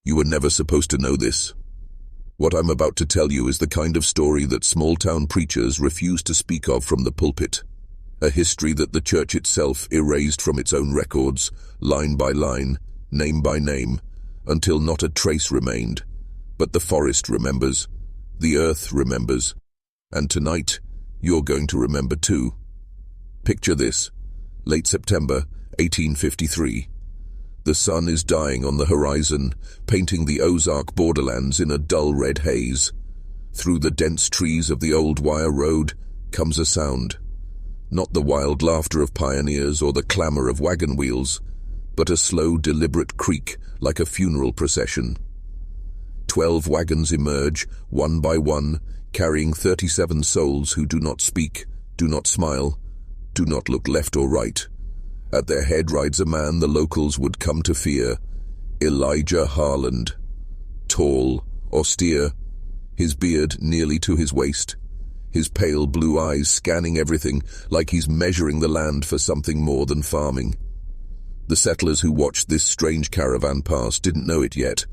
You were never supposed to know this. What I'm about to tell you is the kind of story that small-town preachers refuse to speak of from the pulpit. A history that the church itself erased from its own records, line by line, name by name, until not a trace remained. But the forest remembers, the earth remembers, and tonight, you're going to remember too. Picture this, late September, 1853. The sun is dying on the horizon, painting the Ozark Borderlands in a dull red haze. Through the dense trees of the old wire road comes a sound. Not the wild laughter of pioneers or the clamor of wagon wheels, but a slow, deliberate creak like a funeral procession. 12 wagons emerge, one by one, carrying 37 souls who do not speak, do not smile, do not look left or right. At their head rides a man the locals would come to fear, Elijah Harlan. Tall, austere, his beard nearly to his waist, his pale blue eyes scanning everything like he's measuring the land for something more than farming. The settlers who watched this strange caravan pass didn't know it yet,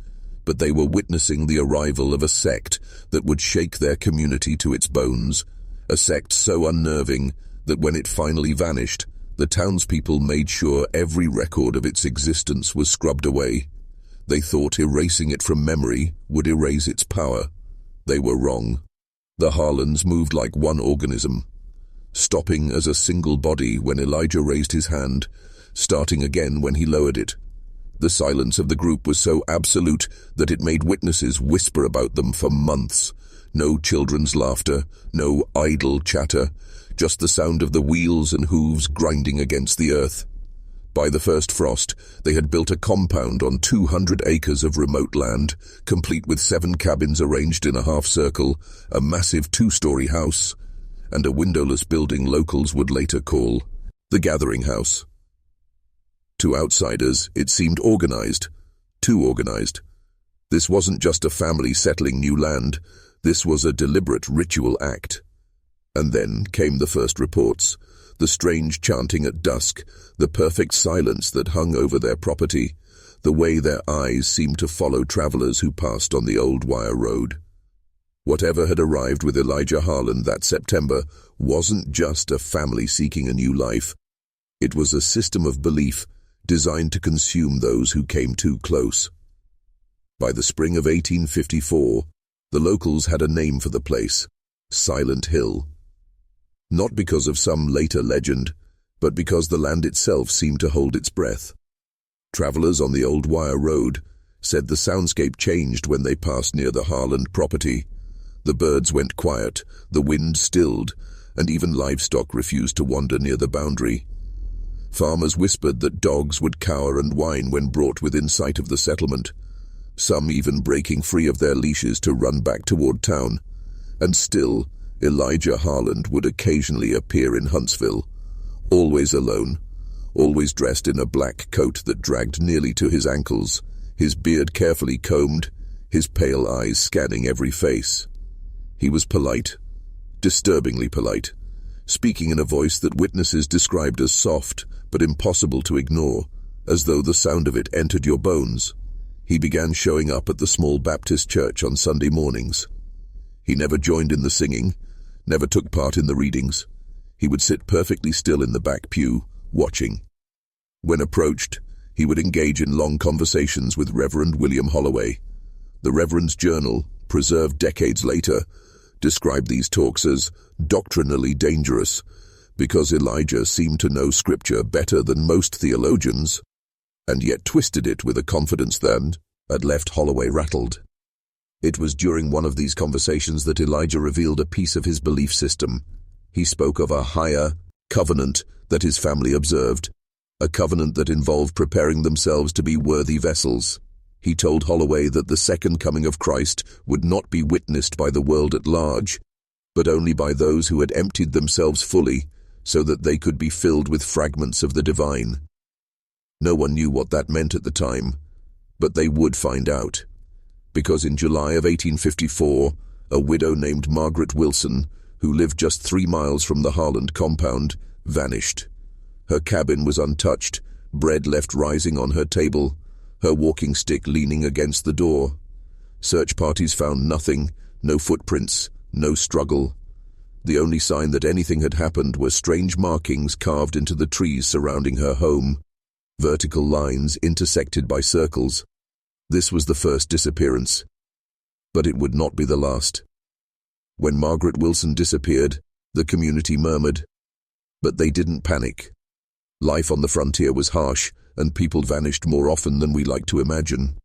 but they were witnessing the arrival of a sect that would shake their community to its bones, a sect so unnerving that when it finally vanished, the townspeople made sure every record of its existence was scrubbed away. They thought erasing it from memory would erase its power. They were wrong. The Harlans moved like one organism, stopping as a single body when Elijah raised his hand, starting again when he lowered it. The silence of the group was so absolute that it made witnesses whisper about them for months. No children's laughter, no idle chatter, just the sound of the wheels and hooves grinding against the earth. By the first frost, they had built a compound on 200 acres of remote land, complete with 7 cabins arranged in a half-circle, a massive 2-story house, and a windowless building locals would later call the Gathering House. To outsiders, it seemed organized, too organized. This wasn't just a family settling new land, this was a deliberate ritual act. And then came the first reports, the strange chanting at dusk, the perfect silence that hung over their property, the way their eyes seemed to follow travelers who passed on the old wire road. Whatever had arrived with Elijah Harlan that September wasn't just a family seeking a new life. It was a system of belief designed to consume those who came too close. By the spring of 1854, the locals had a name for the place, Silent Hill. Not because of some later legend, but because the land itself seemed to hold its breath. Travelers on the old wire road said the soundscape changed when they passed near the Harlan property. The birds went quiet, the wind stilled, and even livestock refused to wander near the boundary. Farmers whispered that dogs would cower and whine when brought within sight of the settlement, some even breaking free of their leashes to run back toward town. And still, Elijah Harlan would occasionally appear in Huntsville, always alone, always dressed in a black coat that dragged nearly to his ankles, his beard carefully combed, his pale eyes scanning every face. He was polite, disturbingly polite, speaking in a voice that witnesses described as soft but impossible to ignore, as though the sound of it entered your bones. He began showing up at the small Baptist church on Sunday mornings. He never joined in the singing, never took part in the readings. He would sit perfectly still in the back pew, watching. When approached, he would engage in long conversations with Reverend William Holloway. The Reverend's journal, preserved decades later, described these talks as doctrinally dangerous, because Elijah seemed to know Scripture better than most theologians, and yet twisted it with a confidence that had left Holloway rattled. It was during one of these conversations that Elijah revealed a piece of his belief system. He spoke of a higher covenant that his family observed, a covenant that involved preparing themselves to be worthy vessels. He told Holloway that the second coming of Christ would not be witnessed by the world at large, but only by those who had emptied themselves fully so that they could be filled with fragments of the divine. No one knew what that meant at the time, but they would find out. Because in July of 1854, a widow named Margaret Wilson, who lived just 3 miles from the Harlan compound, vanished. Her cabin was untouched, bread left rising on her table, her walking stick leaning against the door. Search parties found nothing, no footprints, no struggle. The only sign that anything had happened were strange markings carved into the trees surrounding her home, vertical lines intersected by circles. This was the first disappearance, but it would not be the last. When Margaret Wilson disappeared, the community murmured, but they didn't panic. Life on the frontier was harsh, and people vanished more often than we like to imagine.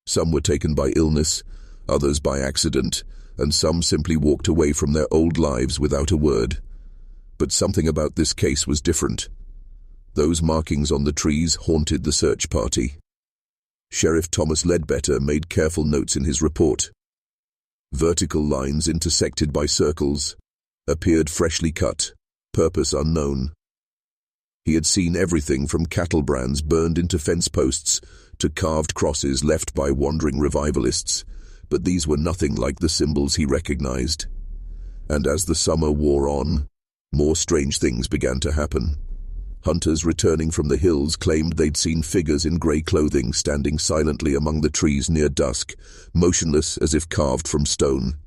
Some were taken by illness, others by accident, and some simply walked away from their old lives without a word. But something about this case was different. Those markings on the trees haunted the search party. Sheriff Thomas Ledbetter made careful notes in his report. Vertical lines intersected by circles, appeared freshly cut, purpose unknown. He had seen everything from cattle brands burned into fence posts to carved crosses left by wandering revivalists, but these were nothing like the symbols he recognized. And as the summer wore on, more strange things began to happen. Hunters returning from the hills claimed they'd seen figures in grey clothing standing silently among the trees near dusk, motionless as if carved from stone.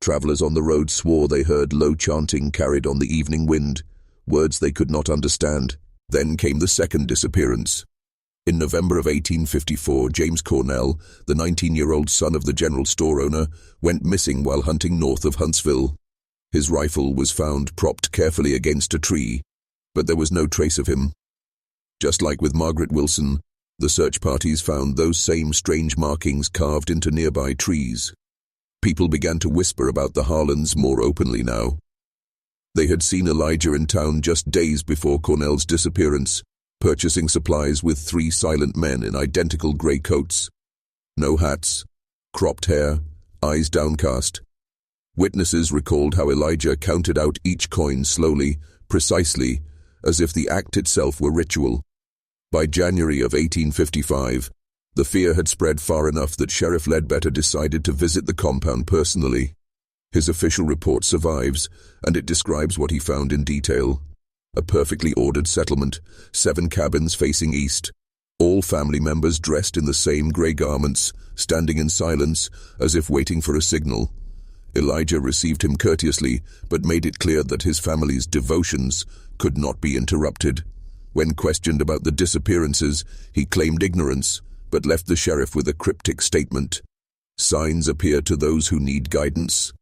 Travelers on the road swore they heard low chanting carried on the evening wind, words they could not understand. Then came the second disappearance. In November of 1854, James Cornell, the 19-year-old son of the general store owner, went missing while hunting north of Huntsville. His rifle was found propped carefully against a tree, but there was no trace of him. Just like with Margaret Wilson, the search parties found those same strange markings carved into nearby trees. People began to whisper about the Harlans more openly now. They had seen Elijah in town just days before Cornell's disappearance, purchasing supplies with 3 silent men in identical grey coats. No hats, cropped hair, eyes downcast. Witnesses recalled how Elijah counted out each coin slowly, precisely, as if the act itself were ritual. By January of 1855, the fear had spread far enough that Sheriff Ledbetter decided to visit the compound personally. His official report survives, and it describes what he found in detail. A perfectly ordered settlement, 7 cabins facing east, all family members dressed in the same grey garments, standing in silence, as if waiting for a signal. Elijah received him courteously, but made it clear that his family's devotions could not be interrupted. When questioned about the disappearances, he claimed ignorance, but left the sheriff with a cryptic statement. Signs appear to those who need guidance.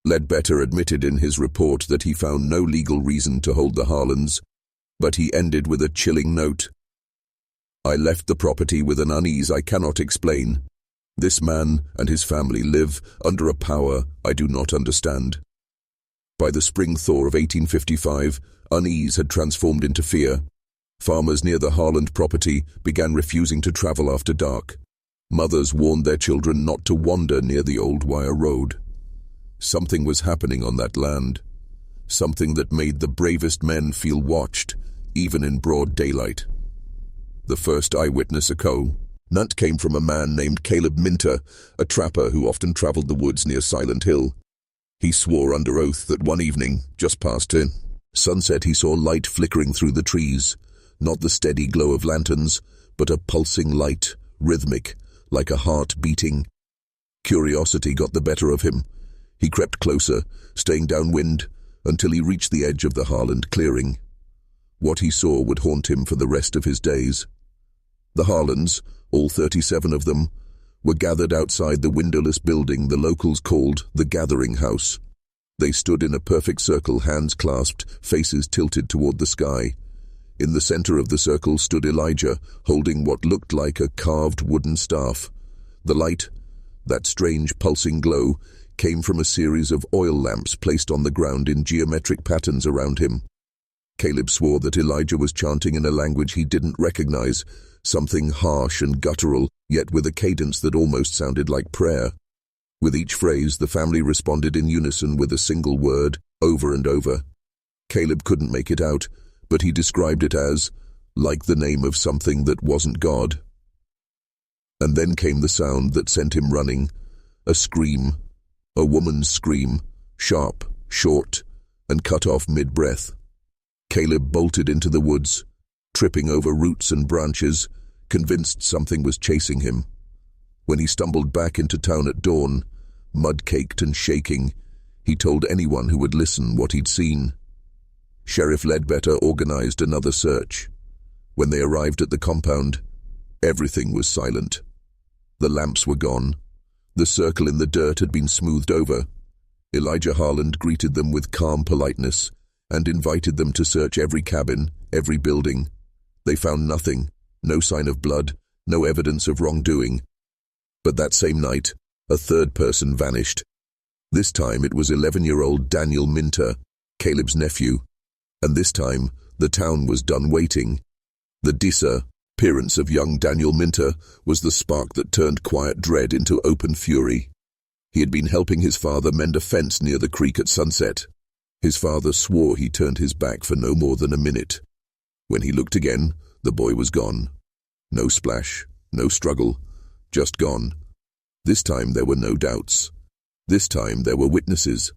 Ledbetter admitted in his report that he found no legal reason to hold the Harlans, but he ended with a chilling note. I left the property with an unease I cannot explain. This man and his family live under a power I do not understand. By the spring thaw of 1855, unease had transformed into fear. Farmers near the Harlan property began refusing to travel after dark. Mothers warned their children not to wander near the old wire road. Something was happening on that land. Something that made the bravest men feel watched, even in broad daylight. The first eyewitness account came from a man named Caleb Minter, a trapper who often traveled the woods near Silent Hill. He swore under oath that one evening, just past sunset, he saw light flickering through the trees, not the steady glow of lanterns, but a pulsing light, rhythmic, like a heart beating. Curiosity got the better of him. He crept closer, staying downwind, until he reached the edge of the Harlan clearing. What he saw would haunt him for the rest of his days. The Harlans, all 37 of them, were gathered outside the windowless building the locals called the Gathering House. They stood in a perfect circle, hands clasped, faces tilted toward the sky. In the center of the circle stood Elijah, holding what looked like a carved wooden staff. The light, that strange pulsing glow, came from a series of oil lamps placed on the ground in geometric patterns around him. Caleb swore that Elijah was chanting in a language he didn't recognize, something harsh and guttural, yet with a cadence that almost sounded like prayer. With each phrase, the family responded in unison with a single word, over and over. Caleb couldn't make it out, but he described it as, like the name of something that wasn't God. And then came the sound that sent him running, a scream. A woman's scream, sharp, short, and cut off mid-breath. Caleb bolted into the woods, tripping over roots and branches, convinced something was chasing him. When he stumbled back into town at dawn, mud-caked and shaking, he told anyone who would listen what he'd seen. Sheriff Ledbetter organized another search. When they arrived at the compound, everything was silent. The lamps were gone. The circle in the dirt had been smoothed over. Elijah Harlan greeted them with calm politeness and invited them to search every cabin, every building. They found nothing, no sign of blood, no evidence of wrongdoing. But that same night, a third person vanished. This time it was 11-year-old Daniel Minter, Caleb's nephew. And this time, the town was done waiting. The disappearance of young Daniel Minter was the spark that turned quiet dread into open fury. He had been helping his father mend a fence near the creek at sunset. His father swore he turned his back for no more than a minute. When he looked again, the boy was gone. No splash, no struggle, just gone. This time there were no doubts. This time there were witnesses.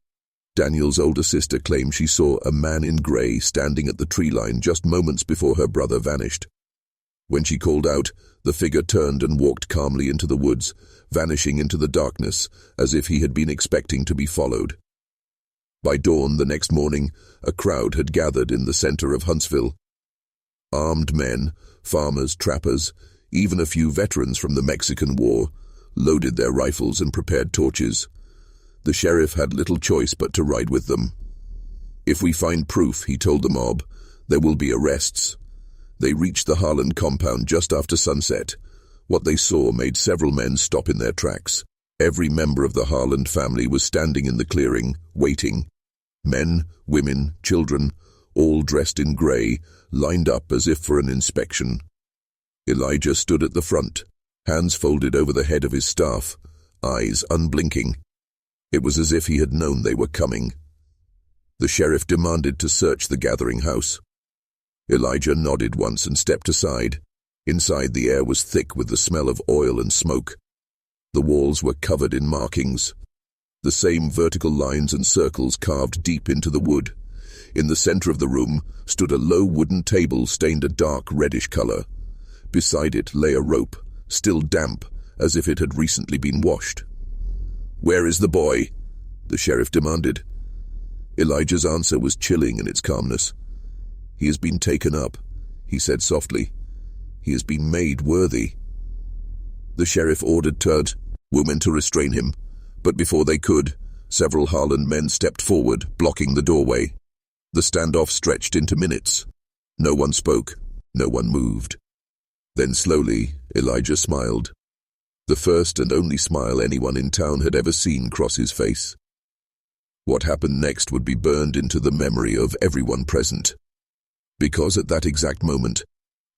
Daniel's older sister claimed she saw a man in grey standing at the tree line just moments before her brother vanished. When she called out, the figure turned and walked calmly into the woods, vanishing into the darkness as if he had been expecting to be followed. By dawn the next morning, a crowd had gathered in the center of Huntsville. Armed men, farmers, trappers, even a few veterans from the Mexican War, loaded their rifles and prepared torches. The sheriff had little choice but to ride with them. "If we find proof," he told the mob, "there will be arrests." They reached the Harlan compound just after sunset. What they saw made several men stop in their tracks. Every member of the Harlan family was standing in the clearing, waiting. Men, women, children, all dressed in grey, lined up as if for an inspection. Elijah stood at the front, hands folded over the head of his staff, eyes unblinking. It was as if he had known they were coming. The sheriff demanded to search the gathering house. Elijah nodded once and stepped aside. Inside, the air was thick with the smell of oil and smoke. The walls were covered in markings, the same vertical lines and circles carved deep into the wood. In the center of the room stood a low wooden table stained a dark reddish color. Beside it lay a rope, still damp, as if it had recently been washed. "Where is the boy?" the sheriff demanded. Elijah's answer was chilling in its calmness. "He has been taken up," he said softly. "He has been made worthy." The sheriff ordered women to restrain him, but before they could, several Harlan men stepped forward, blocking the doorway. The standoff stretched into minutes. No one spoke, no one moved. Then slowly, Elijah smiled. The first and only smile anyone in town had ever seen cross his face. What happened next would be burned into the memory of everyone present. Because at that exact moment,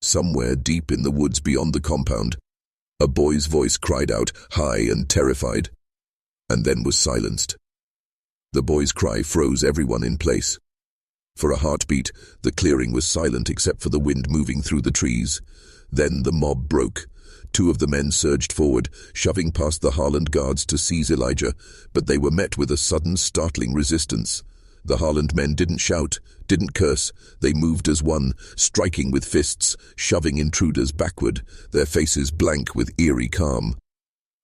somewhere deep in the woods beyond the compound, a boy's voice cried out, high and terrified, and then was silenced. The boy's cry froze everyone in place. For a heartbeat, the clearing was silent except for the wind moving through the trees. Then the mob broke. Two of the men surged forward, shoving past the Harlan guards to seize Elijah, but they were met with a sudden, startling resistance. The Harlan men didn't shout, didn't curse. They moved as one, striking with fists, shoving intruders backward, their faces blank with eerie calm.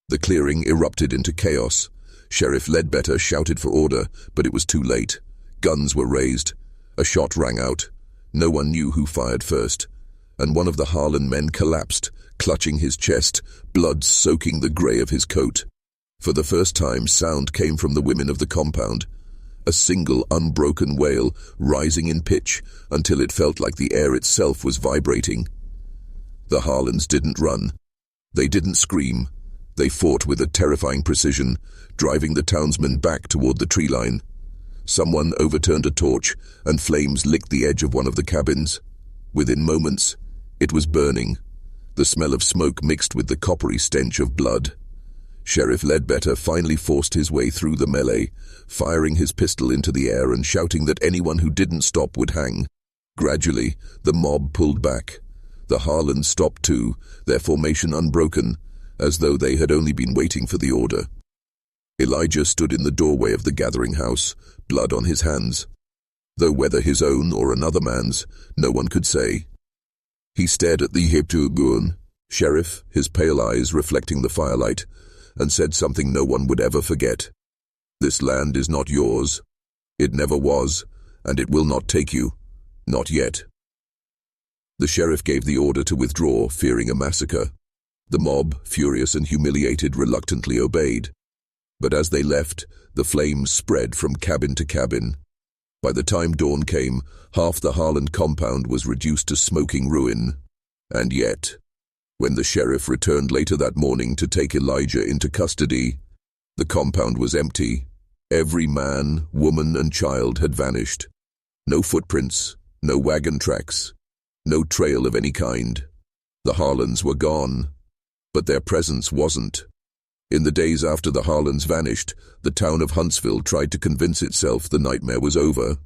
The clearing erupted into chaos. Sheriff Ledbetter shouted for order, but it was too late. Guns were raised. A shot rang out. No one knew who fired first, and one of the Harlan men collapsed, clutching his chest, blood soaking the grey of his coat. For the first time, sound came from the women of the compound. A single unbroken wail, rising in pitch until it felt like the air itself was vibrating. The Harlans didn't run. They didn't scream. They fought with a terrifying precision, driving the townsmen back toward the tree line. Someone overturned a torch, and flames licked the edge of one of the cabins. Within moments, it was burning. The smell of smoke mixed with the coppery stench of blood. Sheriff Ledbetter finally forced his way through the melee, firing his pistol into the air and shouting that anyone who didn't stop would hang. Gradually, the mob pulled back. The Harlans stopped too, their formation unbroken, as though they had only been waiting for the order. Elijah stood in the doorway of the gathering house, blood on his hands. Though whether his own or another man's, no one could say. He stared at the Heptugun, Sheriff, his pale eyes reflecting the firelight, and said something no one would ever forget. This land is not yours. It never was, and it will not take you. Not yet. The sheriff gave the order to withdraw, fearing a massacre. The mob, furious and humiliated, reluctantly obeyed. But as they left, the flames spread from cabin to cabin. By the time dawn came, half the Harlan compound was reduced to smoking ruin. And yet, when the sheriff returned later that morning to take Elijah into custody, the compound was empty. Every man, woman, and child had vanished. No footprints, no wagon tracks, no trail of any kind. The Harlans were gone, but their presence wasn't. In the days after the Harlans vanished, the town of Huntsville tried to convince itself the nightmare was over.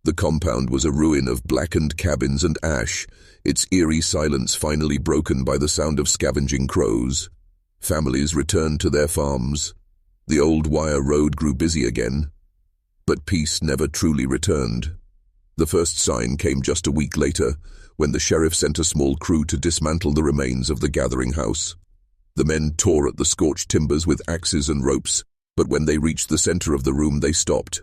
The compound was a ruin of blackened cabins and ash, its eerie silence finally broken by the sound of scavenging crows. Families returned to their farms. The old wire road grew busy again, but peace never truly returned. The first sign came just a week later, when the sheriff sent a small crew to dismantle the remains of the gathering house. The men tore at the scorched timbers with axes and ropes, but when they reached the center of the room they stopped.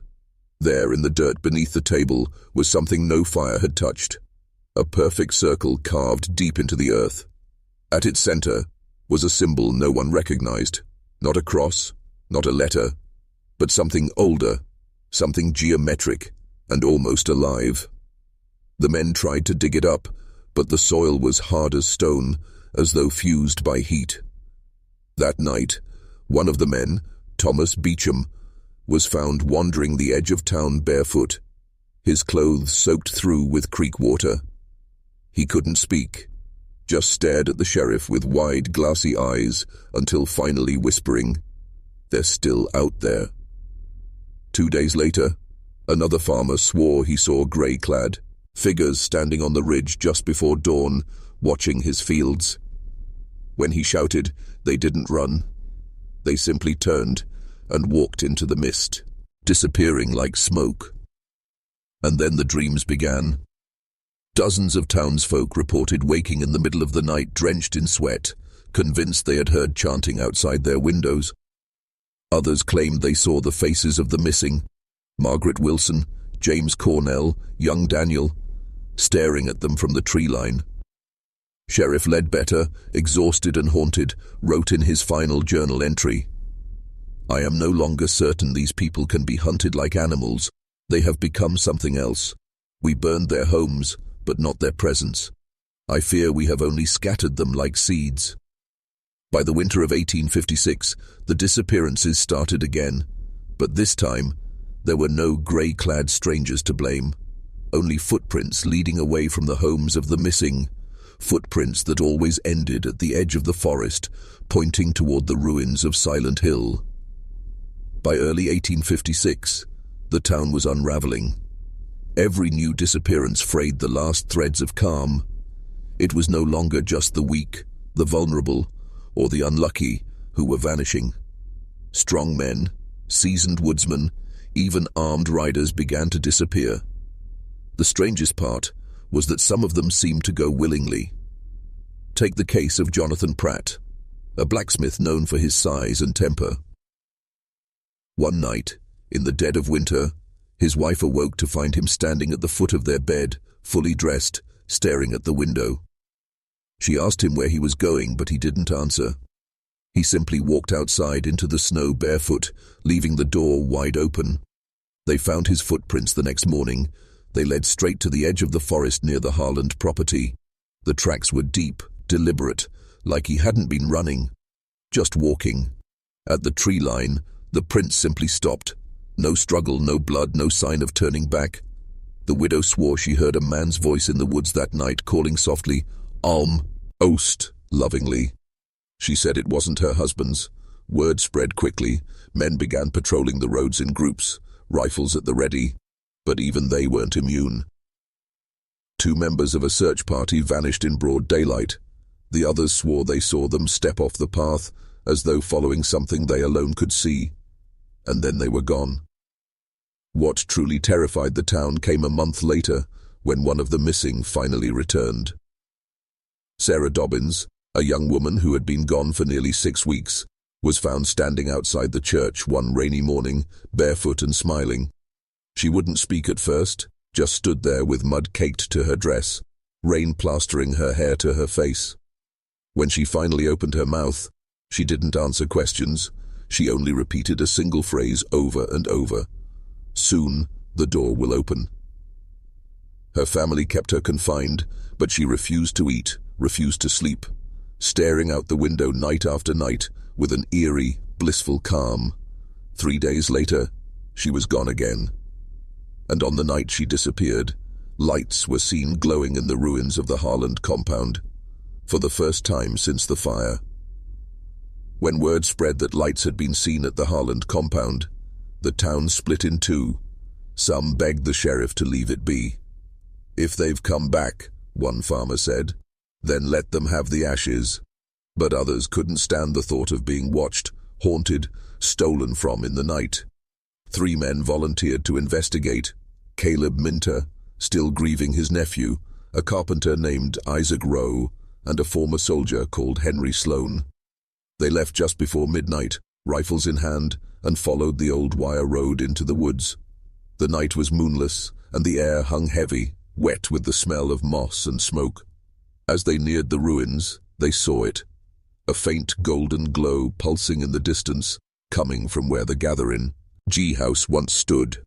There, in the dirt beneath the table, was something no fire had touched. A perfect circle carved deep into the earth. At its center was a symbol no one recognized. Not a cross, not a letter, but something older, something geometric, and almost alive. The men tried to dig it up, but the soil was hard as stone, as though fused by heat. That night, one of the men, Thomas Beecham, was found wandering the edge of town barefoot, his clothes soaked through with creek water. He couldn't speak, just stared at the sheriff with wide, glassy eyes until finally whispering, "They're still out there." 2 days later, another farmer swore he saw grey-clad figures standing on the ridge just before dawn, watching his fields. When he shouted, they didn't run. They simply turned and walked into the mist, disappearing like smoke. And then the dreams began. Dozens of townsfolk reported waking in the middle of the night drenched in sweat, convinced they had heard chanting outside their windows. Others claimed they saw the faces of the missing, Margaret Wilson, James Cornell, young Daniel, staring at them from the tree line. Sheriff Ledbetter, exhausted and haunted, wrote in his final journal entry, "I am no longer certain these people can be hunted like animals. They have become something else. We burned their homes, but not their presence. I fear we have only scattered them like seeds." By the winter of 1856, the disappearances started again, but this time, there were no grey-clad strangers to blame, only footprints leading away from the homes of the missing, footprints that always ended at the edge of the forest, pointing toward the ruins of Silent Hill. By early 1856, the town was unraveling. Every new disappearance frayed the last threads of calm. It was no longer just the weak, the vulnerable, or the unlucky who were vanishing. Strong men, seasoned woodsmen, even armed riders began to disappear. The strangest part was that some of them seemed to go willingly. Take the case of Jonathan Pratt, a blacksmith known for his size and temper. One night, in the dead of winter, his wife awoke to find him standing at the foot of their bed, fully dressed, staring at the window. She asked him where he was going, but he didn't answer. He simply walked outside into the snow barefoot, leaving the door wide open. They found his footprints the next morning. They led straight to the edge of the forest near the Harlan property. The tracks were deep, deliberate, like he hadn't been running, just walking. At the tree line, the prints simply stopped. No struggle, no blood, no sign of turning back. The widow swore she heard a man's voice in the woods that night calling softly, "Alm, Ost," lovingly. She said it wasn't her husband's. Word spread quickly. Men began patrolling the roads in groups, rifles at the ready, but even they weren't immune. 2 members of a search party vanished in broad daylight. The others swore they saw them step off the path, as though following something they alone could see. And then they were gone. What truly terrified the town came a month later, when one of the missing finally returned. Sarah Dobbins, A young woman who had been gone for nearly 6 weeks was found standing outside the church one rainy morning, barefoot and smiling. She wouldn't speak at first, just stood there with mud caked to her dress, rain plastering her hair to her face. When she finally opened her mouth, she didn't answer questions. She only repeated a single phrase over and over. "Soon, the door will open." Her family kept her confined, but she refused to eat, refused to sleep, staring out the window night after night with an eerie, blissful calm. 3 days later, she was gone again. And on the night she disappeared, lights were seen glowing in the ruins of the Harlan compound, for the first time since the fire. When word spread that lights had been seen at the Harlan compound, the town split in two. Some begged the sheriff to leave it be. "If they've come back," one farmer said, "then let them have the ashes." But others couldn't stand the thought of being watched, haunted, stolen from in the night. 3 men volunteered to investigate: Caleb Minter, still grieving his nephew, a carpenter named Isaac Rowe, and a former soldier called Henry Sloan. They left just before midnight, rifles in hand, and followed the old wire road into the woods. The night was moonless, and the air hung heavy, wet with the smell of moss and smoke. As they neared the ruins, they saw it, a faint golden glow pulsing in the distance, coming from where the gathering G house once stood.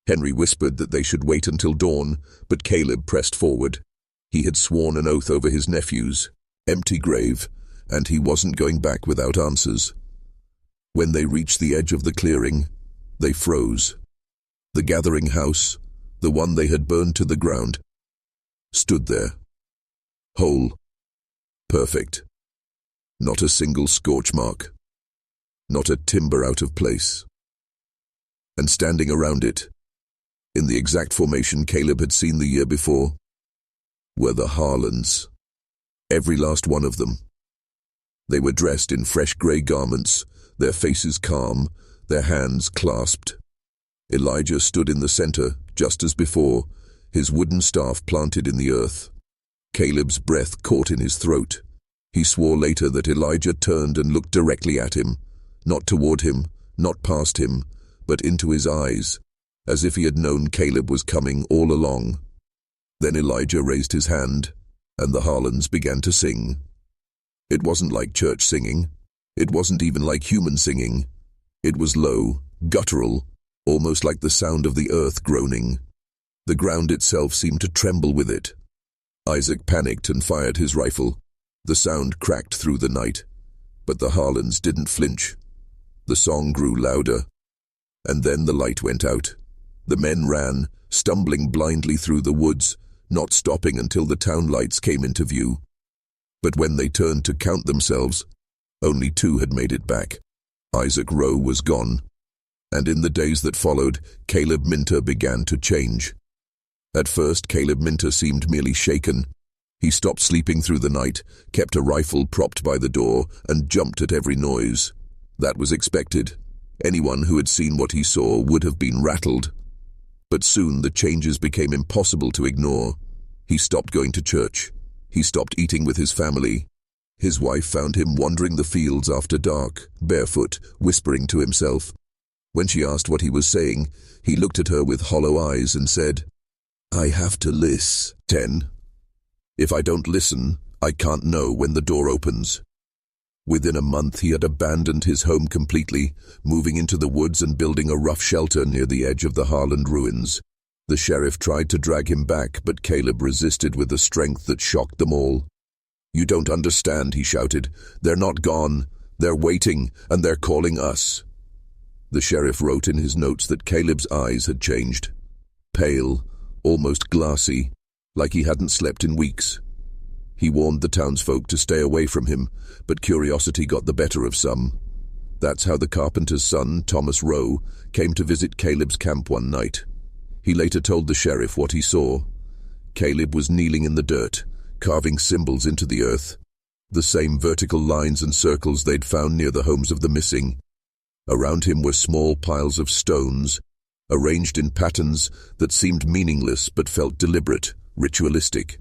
Henry whispered that they should wait until dawn, but Caleb pressed forward. He had sworn an oath over his nephew's empty grave, and he wasn't going back without answers. When they reached the edge of the clearing, they froze. The gathering house, the one they had burned to the ground, stood there. Whole. Perfect. Not a single scorch mark. Not a timber out of place. And standing around it, in the exact formation Caleb had seen the year before, were the Harlans. Every last one of them. They were dressed in fresh grey garments, their faces calm, their hands clasped. Elijah stood in the center, just as before, his wooden staff planted in the earth. Caleb's breath caught in his throat. He swore later that Elijah turned and looked directly at him, not toward him, not past him, but into his eyes, as if he had known Caleb was coming all along. Then Elijah raised his hand, and the Harlans began to sing. It wasn't like church singing. It wasn't even like human singing. It was low, guttural, almost like the sound of the earth groaning. The ground itself seemed to tremble with it. Isaac panicked and fired his rifle. The sound cracked through the night, but the Harlans didn't flinch. The song grew louder, and then the light went out. The men ran, stumbling blindly through the woods, not stopping until the town lights came into view. But when they turned to count themselves, only 2 had made it back. Isaac Rowe was gone, and in the days that followed, Caleb Minter began to change. At first, Caleb Minter seemed merely shaken. He stopped sleeping through the night, kept a rifle propped by the door, and jumped at every noise. That was expected. Anyone who had seen what he saw would have been rattled. But soon the changes became impossible to ignore. He stopped going to church. He stopped eating with his family. His wife found him wandering the fields after dark, barefoot, whispering to himself. When she asked what he was saying, he looked at her with hollow eyes and said, "I have to listen. If I don't listen, I can't know when the door opens." Within a month he had abandoned his home completely, moving into the woods and building a rough shelter near the edge of the Harlan ruins. The sheriff tried to drag him back, but Caleb resisted with a strength that shocked them all. "You don't understand," he shouted. "They're not gone. They're waiting, and they're calling us." The sheriff wrote in his notes that Caleb's eyes had changed. Pale, almost glassy, like he hadn't slept in weeks. He warned the townsfolk to stay away from him, but curiosity got the better of some. That's how the carpenter's son, Thomas Rowe, came to visit Caleb's camp one night. He later told the sheriff what he saw. Caleb was kneeling in the dirt, carving symbols into the earth, the same vertical lines and circles they'd found near the homes of the missing. Around him were small piles of stones, arranged in patterns that seemed meaningless but felt deliberate, ritualistic.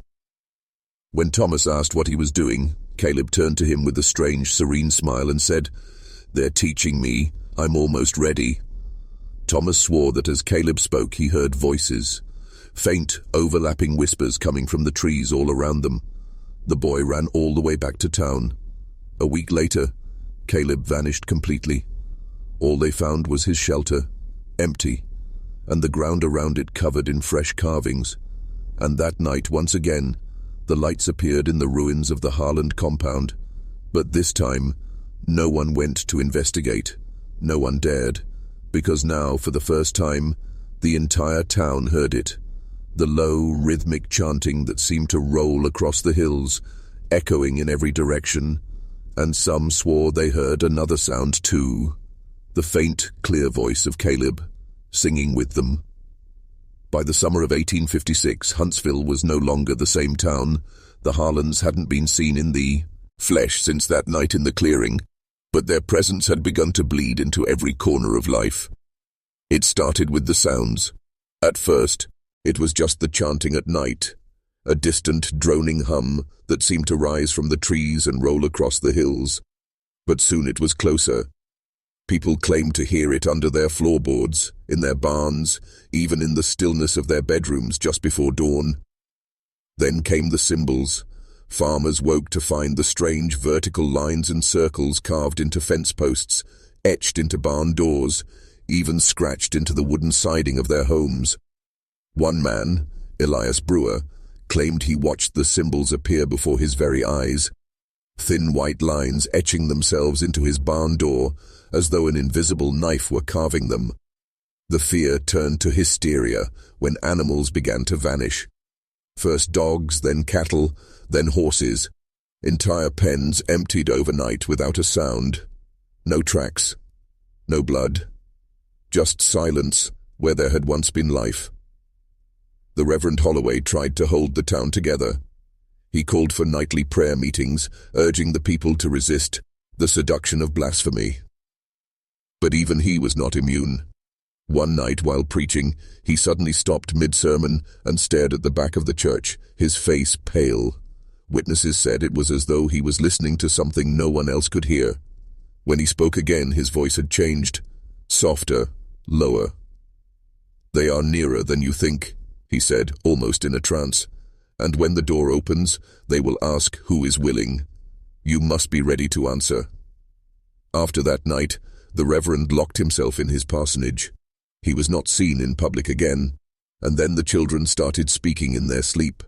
When Thomas asked what he was doing, Caleb turned to him with a strange, serene smile and said, "They're teaching me. I'm almost ready." Thomas swore that as Caleb spoke he heard voices, faint, overlapping whispers coming from the trees all around them. The boy ran all the way back to town. A week later, Caleb vanished completely. All they found was his shelter, empty, and the ground around it covered in fresh carvings. And that night, once again, the lights appeared in the ruins of the Harlan compound. But this time, no one went to investigate. No one dared, because now, for the first time, the entire town heard it. The low, rhythmic chanting that seemed to roll across the hills, echoing in every direction, and some swore they heard another sound too, the faint, clear voice of Caleb, singing with them. By the summer of 1856, Huntsville was no longer the same town. The Harlans hadn't been seen in the flesh since that night in the clearing, but their presence had begun to bleed into every corner of life. It started with the sounds. At first, it was just the chanting at night, a distant, droning hum that seemed to rise from the trees and roll across the hills. But soon it was closer. People claimed to hear it under their floorboards, in their barns, even in the stillness of their bedrooms just before dawn. Then came the symbols. Farmers woke to find the strange vertical lines and circles carved into fence posts, etched into barn doors, even scratched into the wooden siding of their homes. One man, Elias Brewer, claimed he watched the symbols appear before his very eyes, thin white lines etching themselves into his barn door as though an invisible knife were carving them. The fear turned to hysteria when animals began to vanish. First dogs, then cattle, then horses. Entire pens emptied overnight without a sound. No tracks, no blood. Just silence where there had once been life. The Reverend Holloway tried to hold the town together. He called for nightly prayer meetings, urging the people to resist the seduction of blasphemy. But even he was not immune. One night while preaching, he suddenly stopped mid-sermon and stared at the back of the church, his face pale. Witnesses said it was as though he was listening to something no one else could hear. When he spoke again, his voice had changed, softer, lower. "They are nearer than you think," he said, almost in a trance. "And when the door opens, they will ask who is willing. You must be ready to answer." After that night, the Reverend locked himself in his parsonage. He was not seen in public again, and then the children started speaking in their sleep.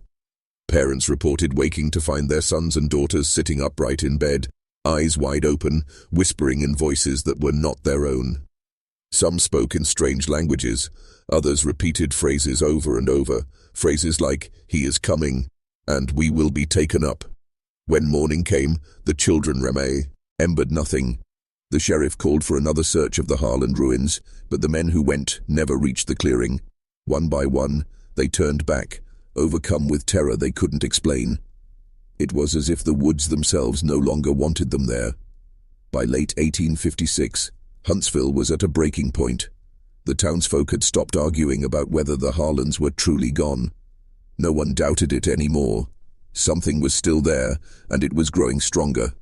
Parents reported waking to find their sons and daughters sitting upright in bed, eyes wide open, whispering in voices that were not their own. Some spoke in strange languages, others repeated phrases over and over, phrases like, "He is coming," and "We will be taken up." When morning came, the children remembered nothing. The sheriff called for another search of the Harlan ruins, but the men who went never reached the clearing. One by one, they turned back, overcome with terror they couldn't explain. It was as if the woods themselves no longer wanted them there. By late 1856, Huntsville was at a breaking point. The townsfolk had stopped arguing about whether the Harlans were truly gone. No one doubted it anymore. Something was still there, and it was growing stronger.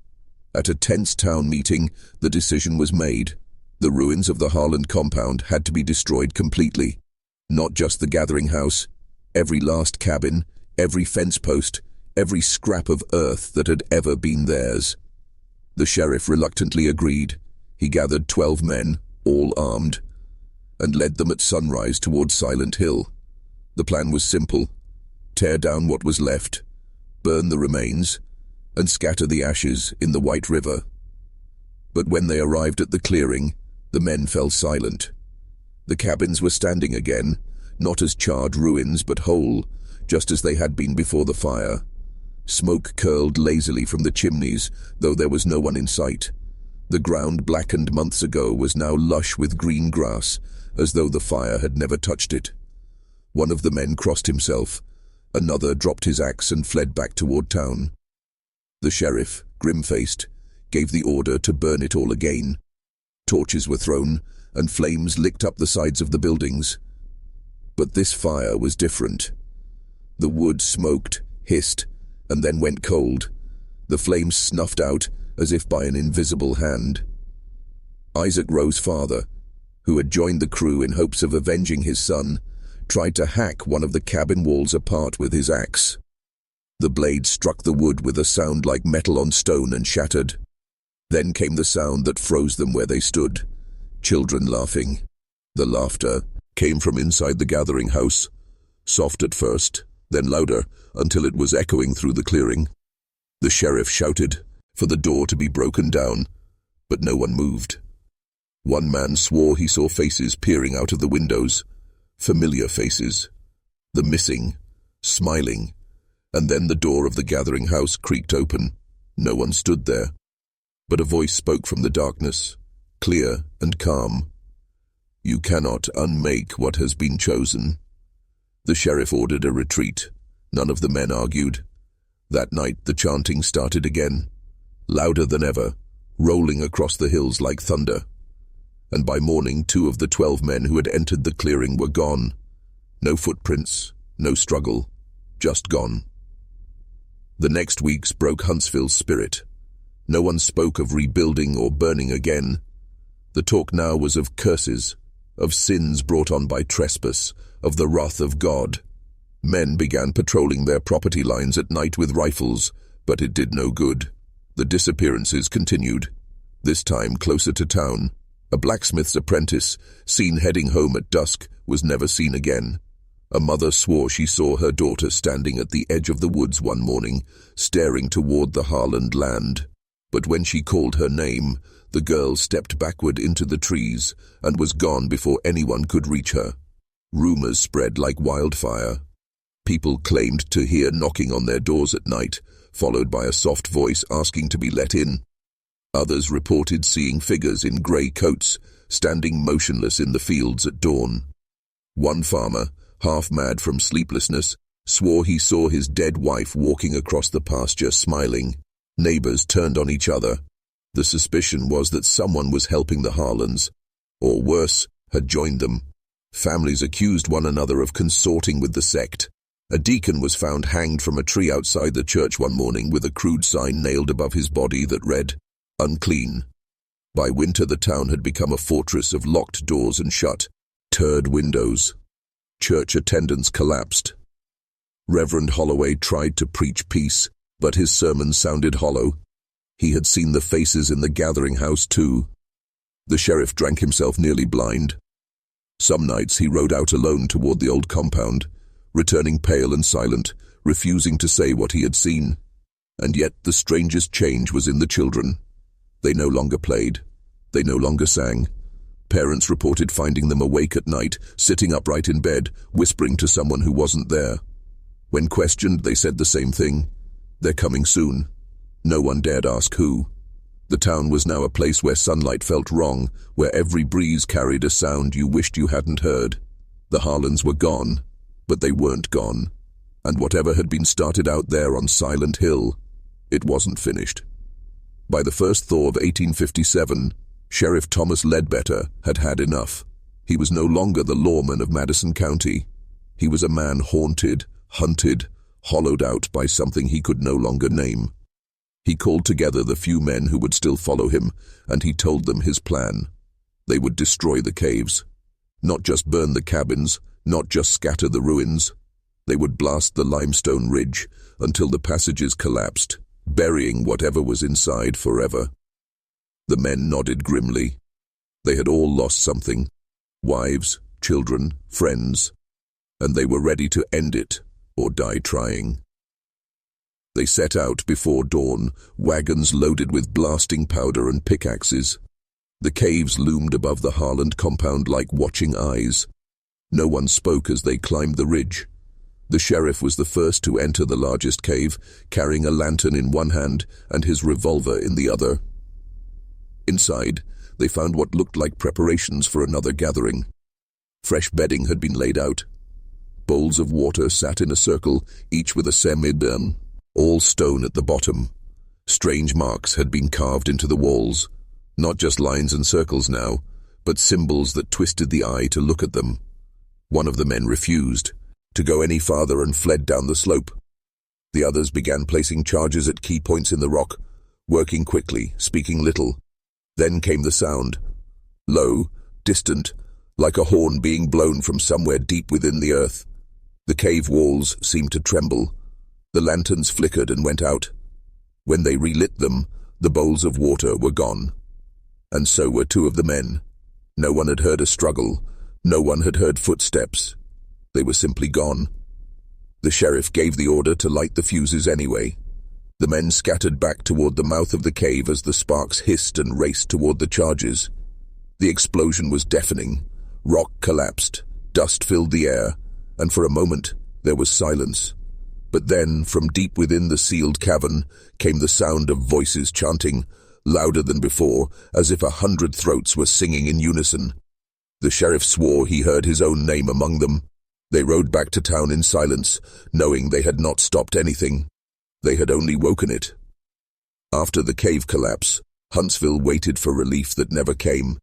At a tense town meeting, the decision was made. The ruins of the Harlan compound had to be destroyed completely. Not just the gathering house. Every last cabin, every fence post, every scrap of earth that had ever been theirs. The sheriff reluctantly agreed. He gathered 12 men, all armed, and led them at sunrise towards Silent Hill. The plan was simple: tear down what was left, burn the remains, and scatter the ashes in the White River. But when they arrived at the clearing, the men fell silent. The cabins were standing again, not as charred ruins but whole, just as they had been before the fire. Smoke curled lazily from the chimneys, though there was no one in sight. The ground, blackened months ago, was now lush with green grass, as though the fire had never touched it. One of the men crossed himself. Another dropped his axe and fled back toward town. The sheriff, grim-faced, gave the order to burn it all again. Torches were thrown, and flames licked up the sides of the buildings. But this fire was different. The wood smoked, hissed, and then went cold. The flames snuffed out as if by an invisible hand. Isaac Rowe's father, who had joined the crew in hopes of avenging his son, tried to hack one of the cabin walls apart with his axe. The blade struck the wood with a sound like metal on stone and shattered. Then came the sound that froze them where they stood. Children laughing. The laughter came from inside the gathering house, soft at first, then louder, until it was echoing through the clearing. The sheriff shouted for the door to be broken down, but no one moved. One man swore he saw faces peering out of the windows, familiar faces. The missing, smiling, and then the door of the gathering house creaked open. No one stood there, but a voice spoke from the darkness, clear and calm. "You cannot unmake what has been chosen." The sheriff ordered a retreat. None of the men argued. That night the chanting started again, louder than ever, rolling across the hills like thunder. And by morning 2 of the 12 men who had entered the clearing were gone. No footprints, no struggle, just gone. The next weeks broke Huntsville's spirit. No one spoke of rebuilding or burning again. The talk now was of curses, of sins brought on by trespass, of the wrath of God. Men began patrolling their property lines at night with rifles, but it did no good. The disappearances continued, this time closer to town. A blacksmith's apprentice, seen heading home at dusk, was never seen again. A mother swore she saw her daughter standing at the edge of the woods one morning, staring toward the Harlan land. But when she called her name, the girl stepped backward into the trees and was gone before anyone could reach her. Rumors spread like wildfire. People claimed to hear knocking on their doors at night, followed by a soft voice asking to be let in. Others reported seeing figures in grey coats, standing motionless in the fields at dawn. One farmer, half mad from sleeplessness, swore he saw his dead wife walking across the pasture smiling. Neighbors turned on each other. The suspicion was that someone was helping the Harlans, or worse, had joined them. Families accused one another of consorting with the sect. A deacon was found hanged from a tree outside the church one morning with a crude sign nailed above his body that read, "Unclean." By winter the town had become a fortress of locked doors and shut, turred windows. Church attendance collapsed. Reverend Holloway tried to preach peace, but his sermon sounded hollow. He had seen the faces in the gathering house too. The sheriff drank himself nearly blind. Some nights he rode out alone toward the old compound, returning pale and silent, refusing to say what he had seen. And yet the strangest change was in the children. They no longer played. They no longer sang. Parents reported finding them awake at night, sitting upright in bed, whispering to someone who wasn't there. When questioned, they said the same thing. "They're coming soon." No one dared ask who. The town was now a place where sunlight felt wrong, where every breeze carried a sound you wished you hadn't heard. The Harlans were gone, but they weren't gone. And whatever had been started out there on Silent Hill, it wasn't finished. By the first thaw of 1857, Sheriff Thomas Ledbetter had had enough. He was no longer the lawman of Madison County. He was a man haunted, hunted, hollowed out by something he could no longer name. He called together the few men who would still follow him, and he told them his plan. They would destroy the caves. Not just burn the cabins, not just scatter the ruins. They would blast the limestone ridge until the passages collapsed, burying whatever was inside forever. The men nodded grimly. They had all lost something, wives, children, friends, and they were ready to end it or die trying. They set out before dawn, wagons loaded with blasting powder and pickaxes. The caves loomed above the Harlan compound like watching eyes. No one spoke as they climbed the ridge. The sheriff was the first to enter the largest cave, carrying a lantern in one hand and his revolver in the other. Inside, they found what looked like preparations for another gathering. Fresh bedding had been laid out. Bowls of water sat in a circle, each with a semi-urn, all stone at the bottom. Strange marks had been carved into the walls, not just lines and circles now, but symbols that twisted the eye to look at them. One of the men refused to go any farther and fled down the slope. The others began placing charges at key points in the rock, working quickly, speaking little. Then came the sound. Low, distant, like a horn being blown from somewhere deep within the earth. The cave walls seemed to tremble. The lanterns flickered and went out. When they relit them, the bowls of water were gone. And so were two of the men. No one had heard a struggle. No one had heard footsteps. They were simply gone. The sheriff gave the order to light the fuses anyway. The men scattered back toward the mouth of the cave as the sparks hissed and raced toward the charges. The explosion was deafening. Rock collapsed, dust filled the air, and for a moment there was silence. But then, from deep within the sealed cavern, came the sound of voices chanting, louder than before, as if 100 throats were singing in unison. The sheriff swore he heard his own name among them. They rode back to town in silence, knowing they had not stopped anything. They had only woken it. After the cave collapse, Huntsville waited for relief that never came.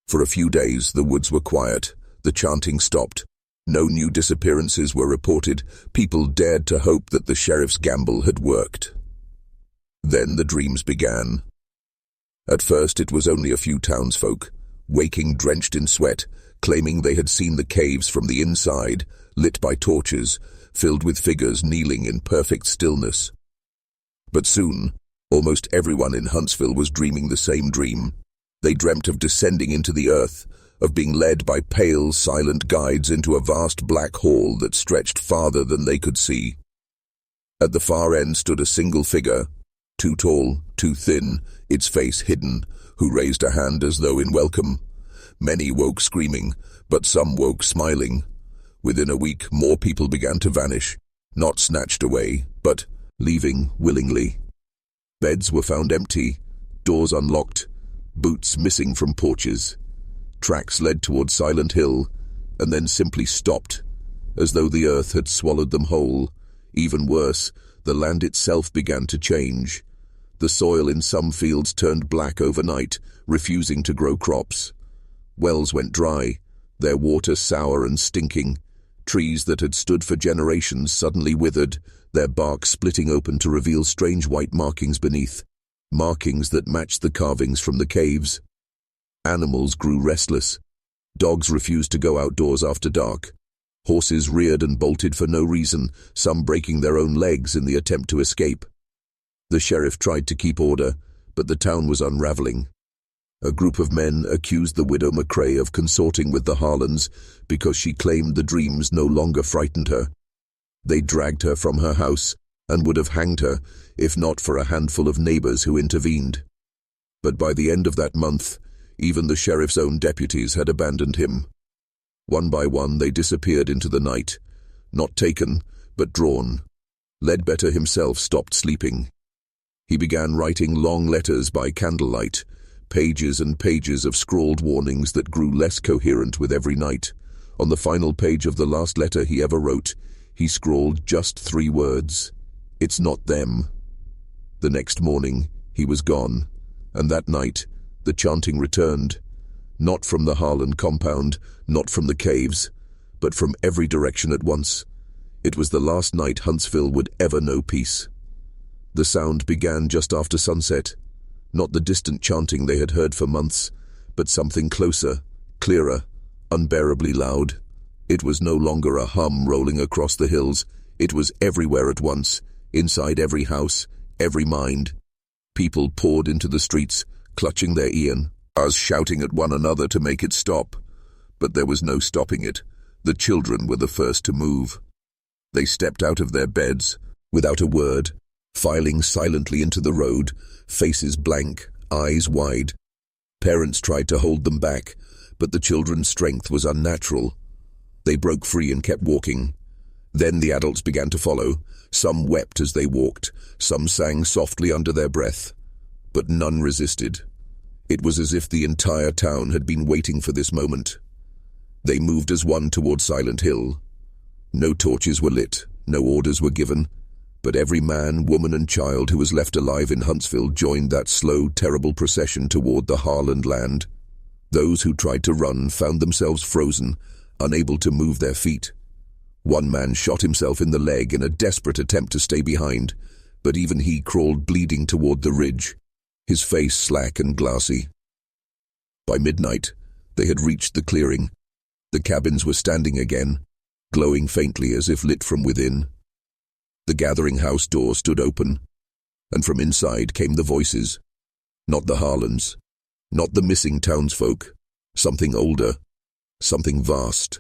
For a few days, the woods were quiet. The chanting stopped. No new disappearances were reported. People dared to hope that the sheriff's gamble had worked. Then the dreams began. At first, it was only a few townsfolk, waking drenched in sweat, claiming they had seen the caves from the inside, lit by torches, filled with figures kneeling in perfect stillness. But soon, almost everyone in Huntsville was dreaming the same dream. They dreamt of descending into the earth, of being led by pale, silent guides into a vast black hall that stretched farther than they could see. At the far end stood a single figure, too tall, too thin, its face hidden, who raised a hand as though in welcome. Many woke screaming, but some woke smiling. Within a week, more people began to vanish, not snatched away, but leaving willingly. Beds were found empty, doors unlocked, boots missing from porches. Tracks led toward Silent Hill, and then simply stopped, as though the earth had swallowed them whole. Even worse, the land itself began to change. The soil in some fields turned black overnight, refusing to grow crops. Wells went dry, their water sour and stinking. Trees that had stood for generations suddenly withered, their bark splitting open to reveal strange white markings beneath, markings that matched the carvings from the caves. Animals grew restless. Dogs refused to go outdoors after dark. Horses reared and bolted for no reason, some breaking their own legs in the attempt to escape. The sheriff tried to keep order, but the town was unraveling. A group of men accused the widow McCrae of consorting with the Harlans because she claimed the dreams no longer frightened her. They dragged her from her house and would have hanged her if not for a handful of neighbors who intervened. But by the end of that month, even the sheriff's own deputies had abandoned him. One by one they disappeared into the night, not taken, but drawn. Ledbetter himself stopped sleeping. He began writing long letters by candlelight, pages and pages of scrawled warnings that grew less coherent with every night. On the final page of the last letter he ever wrote, he scrawled just 3 words: "It's not them." The next morning, he was gone, and that night, the chanting returned, not from the Harlan compound, not from the caves, but from every direction at once. It was the last night Huntsville would ever know peace. The sound began just after sunset, not the distant chanting they had heard for months, but something closer, clearer, unbearably loud. It was no longer a hum rolling across the hills. It was everywhere at once, inside every house, every mind. People poured into the streets, clutching their ears, shouting at one another to make it stop. But there was no stopping it. The children were the first to move. They stepped out of their beds, without a word, filing silently into the road, faces blank, eyes wide. Parents tried to hold them back, but the children's strength was unnatural. They broke free and kept walking. Then the adults began to follow. Some wept as they walked, some sang softly under their breath, but none resisted. It was as if the entire town had been waiting for this moment. They moved as one toward Silent Hill. No torches were lit, no orders were given, but every man, woman, and child who was left alive in Huntsville joined that slow, terrible procession toward the Harlan land. Those who tried to run found themselves frozen, unable to move their feet. One man shot himself in the leg in a desperate attempt to stay behind, but even he crawled bleeding toward the ridge, his face slack and glassy. By midnight, they had reached the clearing. The cabins were standing again, glowing faintly as if lit from within. The gathering house door stood open, and from inside came the voices. Not the Harlans, not the missing townsfolk, something older, something vast.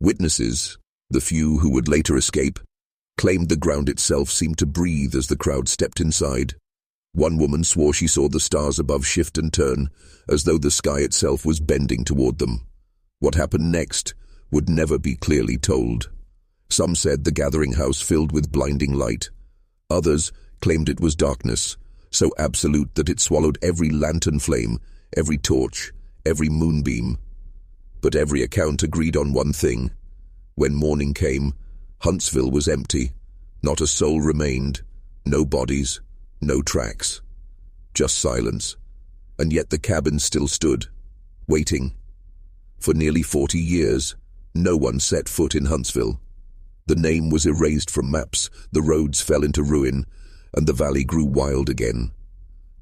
Witnesses, the few who would later escape, claimed the ground itself seemed to breathe as the crowd stepped inside. One woman swore she saw the stars above shift and turn, as though the sky itself was bending toward them. What happened next would never be clearly told. Some said the gathering house filled with blinding light. Others claimed it was darkness, so absolute that it swallowed every lantern flame, every torch, every moonbeam. But every account agreed on one thing. When morning came, Huntsville was empty. Not a soul remained, no bodies, no tracks, just silence. And yet the cabin still stood, waiting. For nearly 40 years, no one set foot in Huntsville. The name was erased from maps, the roads fell into ruin, and the valley grew wild again.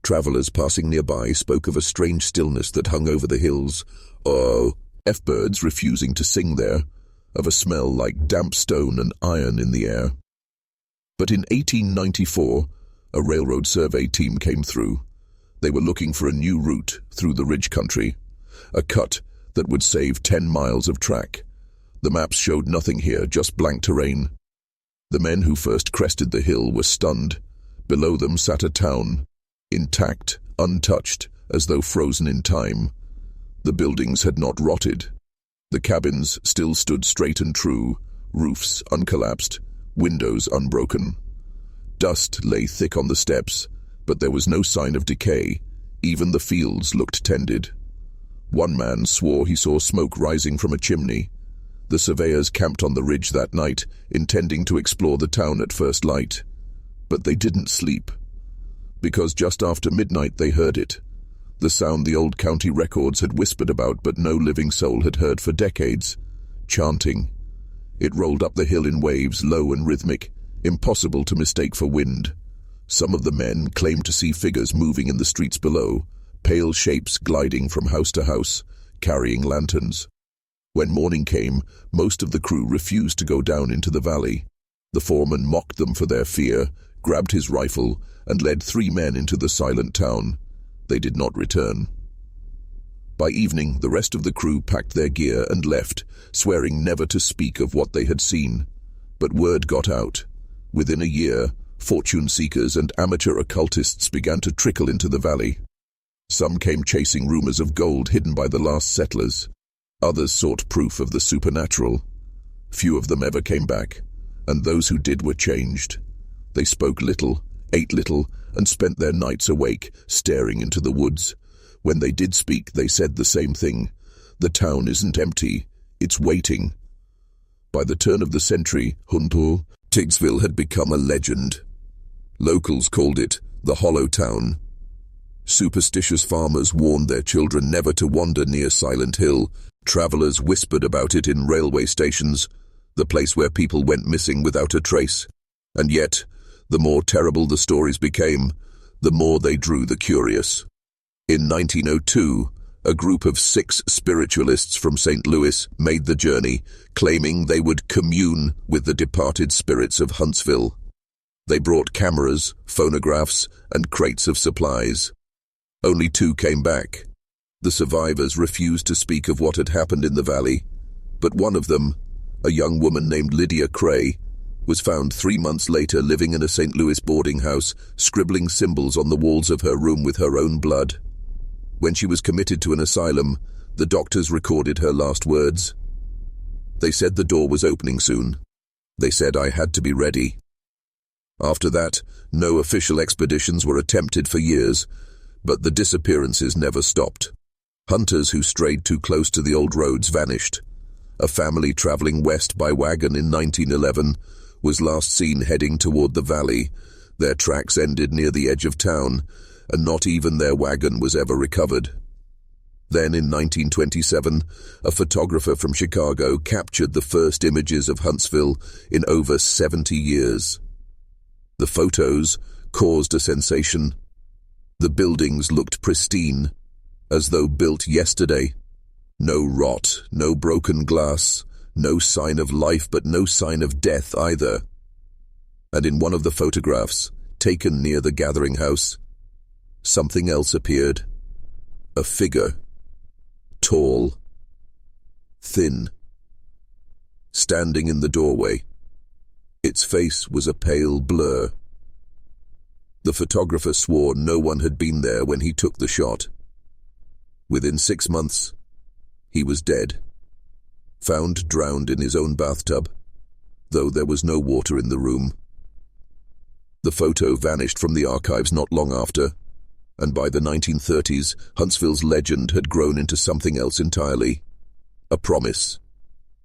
Travelers passing nearby spoke of a strange stillness that hung over the hills, birds refusing to sing there, of a smell like damp stone and iron in the air. But in 1894, a railroad survey team came through. They were looking for a new route through the ridge country, a cut that would save 10 miles of track. The maps showed nothing here, just blank terrain. The men who first crested the hill were stunned. Below them sat a town, intact, untouched, as though frozen in time. The buildings had not rotted. The cabins still stood straight and true, roofs uncollapsed, windows unbroken. Dust lay thick on the steps, but there was no sign of decay. Even the fields looked tended. One man swore he saw smoke rising from a chimney. The surveyors camped on the ridge that night, intending to explore the town at first light. But they didn't sleep, because just after midnight they heard it. The sound the old county records had whispered about, but no living soul had heard for decades. Chanting. It rolled up the hill in waves, low and rhythmic, impossible to mistake for wind. Some of the men claimed to see figures moving in the streets below, pale shapes gliding from house to house, carrying lanterns. When morning came, most of the crew refused to go down into the valley. The foreman mocked them for their fear, grabbed his rifle, and led 3 men into the silent town. They did not return. By evening, the rest of the crew packed their gear and left, swearing never to speak of what they had seen. But word got out. Within a year, fortune seekers and amateur occultists began to trickle into the valley. Some came chasing rumors of gold hidden by the last settlers. Others sought proof of the supernatural. Few of them ever came back, and those who did were changed. They spoke little, ate little, and spent their nights awake, staring into the woods. When they did speak, they said the same thing. The town isn't empty, it's waiting. By the turn of the century, Tigsville had become a legend. Locals called it the Hollow Town. Superstitious farmers warned their children never to wander near Silent Hill. Travelers whispered about it in railway stations, the place where people went missing without a trace. And yet, the more terrible the stories became, the more they drew the curious. In 1902, a group of 6 spiritualists from St. Louis made the journey, claiming they would commune with the departed spirits of Huntsville. They brought cameras, phonographs, and crates of supplies. Only 2 came back. The survivors refused to speak of what had happened in the valley, but one of them, a young woman named Lydia Cray, was found 3 months later living in a St. Louis boarding house, scribbling symbols on the walls of her room with her own blood. When she was committed to an asylum, the doctors recorded her last words. They said the door was opening soon. They said I had to be ready. After that, no official expeditions were attempted for years, but the disappearances never stopped. Hunters who strayed too close to the old roads vanished. A family traveling west by wagon in 1911 was last seen heading toward the valley. Their tracks ended near the edge of town, and not even their wagon was ever recovered. Then in 1927, a photographer from Chicago captured the first images of Huntsville in over 70 years. The photos caused a sensation. The buildings looked pristine, as though built yesterday. No rot, no broken glass, no sign of life, but no sign of death either. And in one of the photographs, taken near the gathering house, something else appeared. A figure. Tall. Thin. Standing in the doorway. Its face was a pale blur. The photographer swore no one had been there when he took the shot. Within 6 months, he was dead. Found drowned in his own bathtub, though there was no water in the room. The photo vanished from the archives not long after, and by the 1930s, Huntsville's legend had grown into something else entirely. A promise.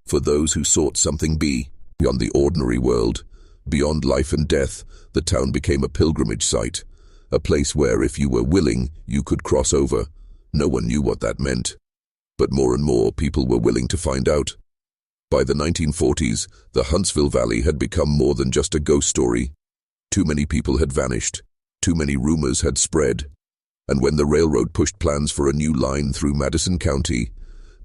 For those who sought something beyond the ordinary world, beyond life and death, the town became a pilgrimage site, a place where, if you were willing, you could cross over. No one knew what that meant, but more and more people were willing to find out. By the 1940s, the Huntsville Valley had become more than just a ghost story. Too many people had vanished, too many rumors had spread, and when the railroad pushed plans for a new line through Madison County,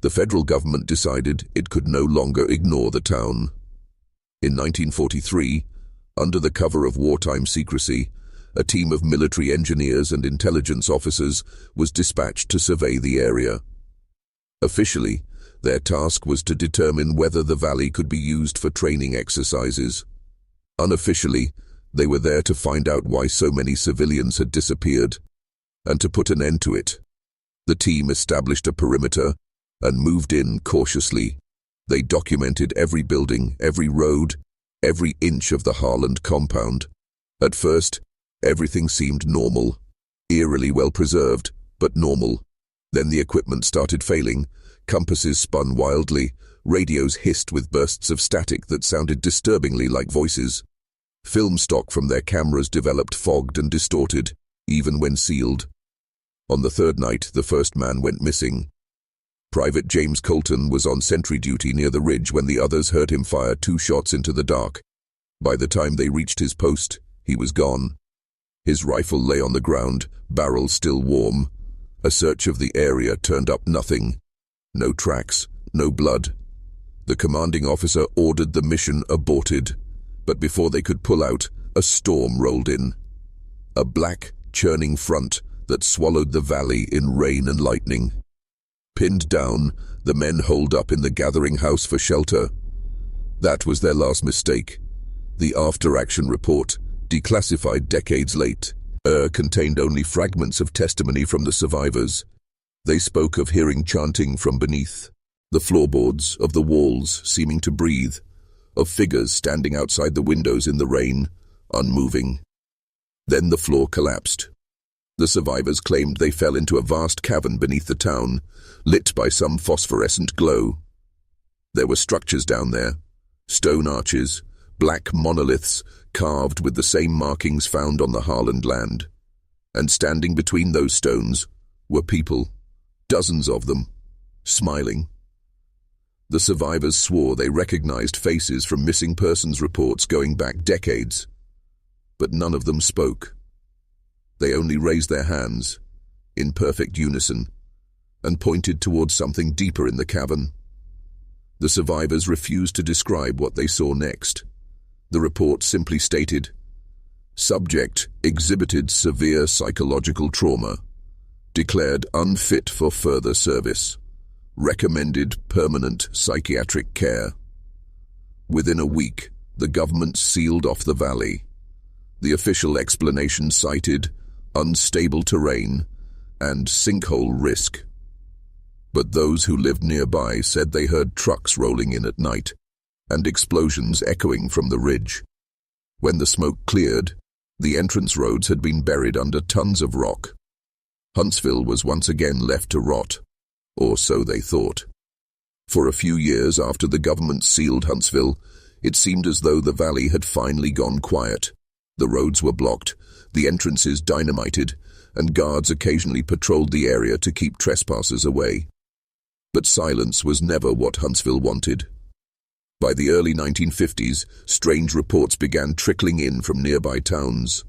the federal government decided it could no longer ignore the town. In 1943, under the cover of wartime secrecy, a team of military engineers and intelligence officers was dispatched to survey the area. Officially, their task was to determine whether the valley could be used for training exercises. Unofficially, they were there to find out why so many civilians had disappeared, and to put an end to it. The team established a perimeter and moved in cautiously. They documented every building, every road, every inch of the Harlan compound. At first, everything seemed normal, eerily well preserved, but normal. Then the equipment started failing, compasses spun wildly, radios hissed with bursts of static that sounded disturbingly like voices. Film stock from their cameras developed fogged and distorted, even when sealed. On the third night, the first man went missing. Private James Colton was on sentry duty near the ridge when the others heard him fire 2 shots into the dark. By the time they reached his post, he was gone. His rifle lay on the ground, barrel still warm. A search of the area turned up nothing. No tracks, no blood. The commanding officer ordered the mission aborted, but before they could pull out, a storm rolled in. A black, churning front that swallowed the valley in rain and lightning. Pinned down, the men holed up in the gathering house for shelter. That was their last mistake. The after-action report, declassified decades late, contained only fragments of testimony from the survivors. They spoke of hearing chanting from beneath, the floorboards of the walls seeming to breathe, of figures standing outside the windows in the rain, unmoving. Then the floor collapsed. The survivors claimed they fell into a vast cavern beneath the town, lit by some phosphorescent glow. There were structures down there, stone arches, black monoliths carved with the same markings found on the Harlan land. And standing between those stones were people, dozens of them, smiling. The survivors swore they recognized faces from missing persons reports going back decades, but none of them spoke. They only raised their hands, in perfect unison, and pointed towards something deeper in the cavern. The survivors refused to describe what they saw next. The report simply stated, "Subject exhibited severe psychological trauma. Declared unfit for further service. Recommended permanent psychiatric care." Within a week, the government sealed off the valley. The official explanation cited unstable terrain and sinkhole risk. But those who lived nearby said they heard trucks rolling in at night and explosions echoing from the ridge. When the smoke cleared, the entrance roads had been buried under tons of rock. Huntsville was once again left to rot, or so they thought. For a few years after the government sealed Huntsville, it seemed as though the valley had finally gone quiet. The roads were blocked, the entrances dynamited, and guards occasionally patrolled the area to keep trespassers away. But silence was never what Huntsville wanted. By the early 1950s, strange reports began trickling in from nearby towns.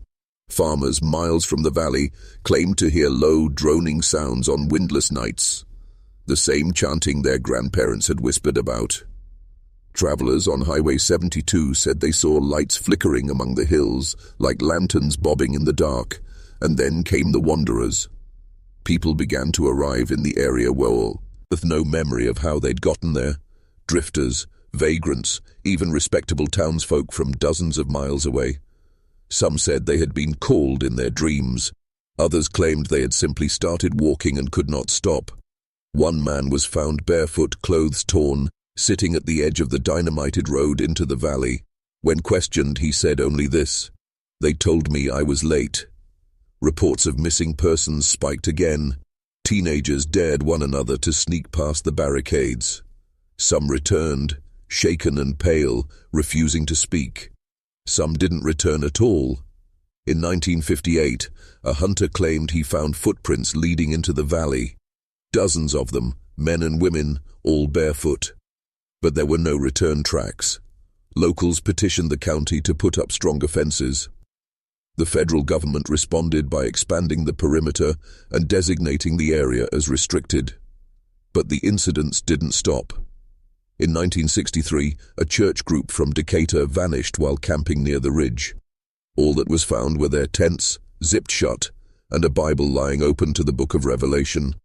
Farmers miles from the valley claimed to hear low, droning sounds on windless nights, the same chanting their grandparents had whispered about. Travelers on Highway 72 said they saw lights flickering among the hills, like lanterns bobbing in the dark, and then came the wanderers. People began to arrive in the area with no memory of how they'd gotten there. Drifters, vagrants, even respectable townsfolk from dozens of miles away. Some said they had been called in their dreams. Others claimed they had simply started walking and could not stop. One man was found barefoot, clothes torn, sitting at the edge of the dynamited road into the valley. When questioned, he said only this: "They told me I was late." Reports of missing persons spiked again. Teenagers dared one another to sneak past the barricades. Some returned, shaken and pale, refusing to speak. Some didn't return at all. In 1958, a hunter claimed he found footprints leading into the valley. Dozens of them, men and women, all barefoot. But there were no return tracks. Locals petitioned the county to put up stronger fences. The federal government responded by expanding the perimeter and designating the area as restricted. But the incidents didn't stop. In 1963, a church group from Decatur vanished while camping near the ridge. All that was found were their tents, zipped shut, and a Bible lying open to the Book of Revelation.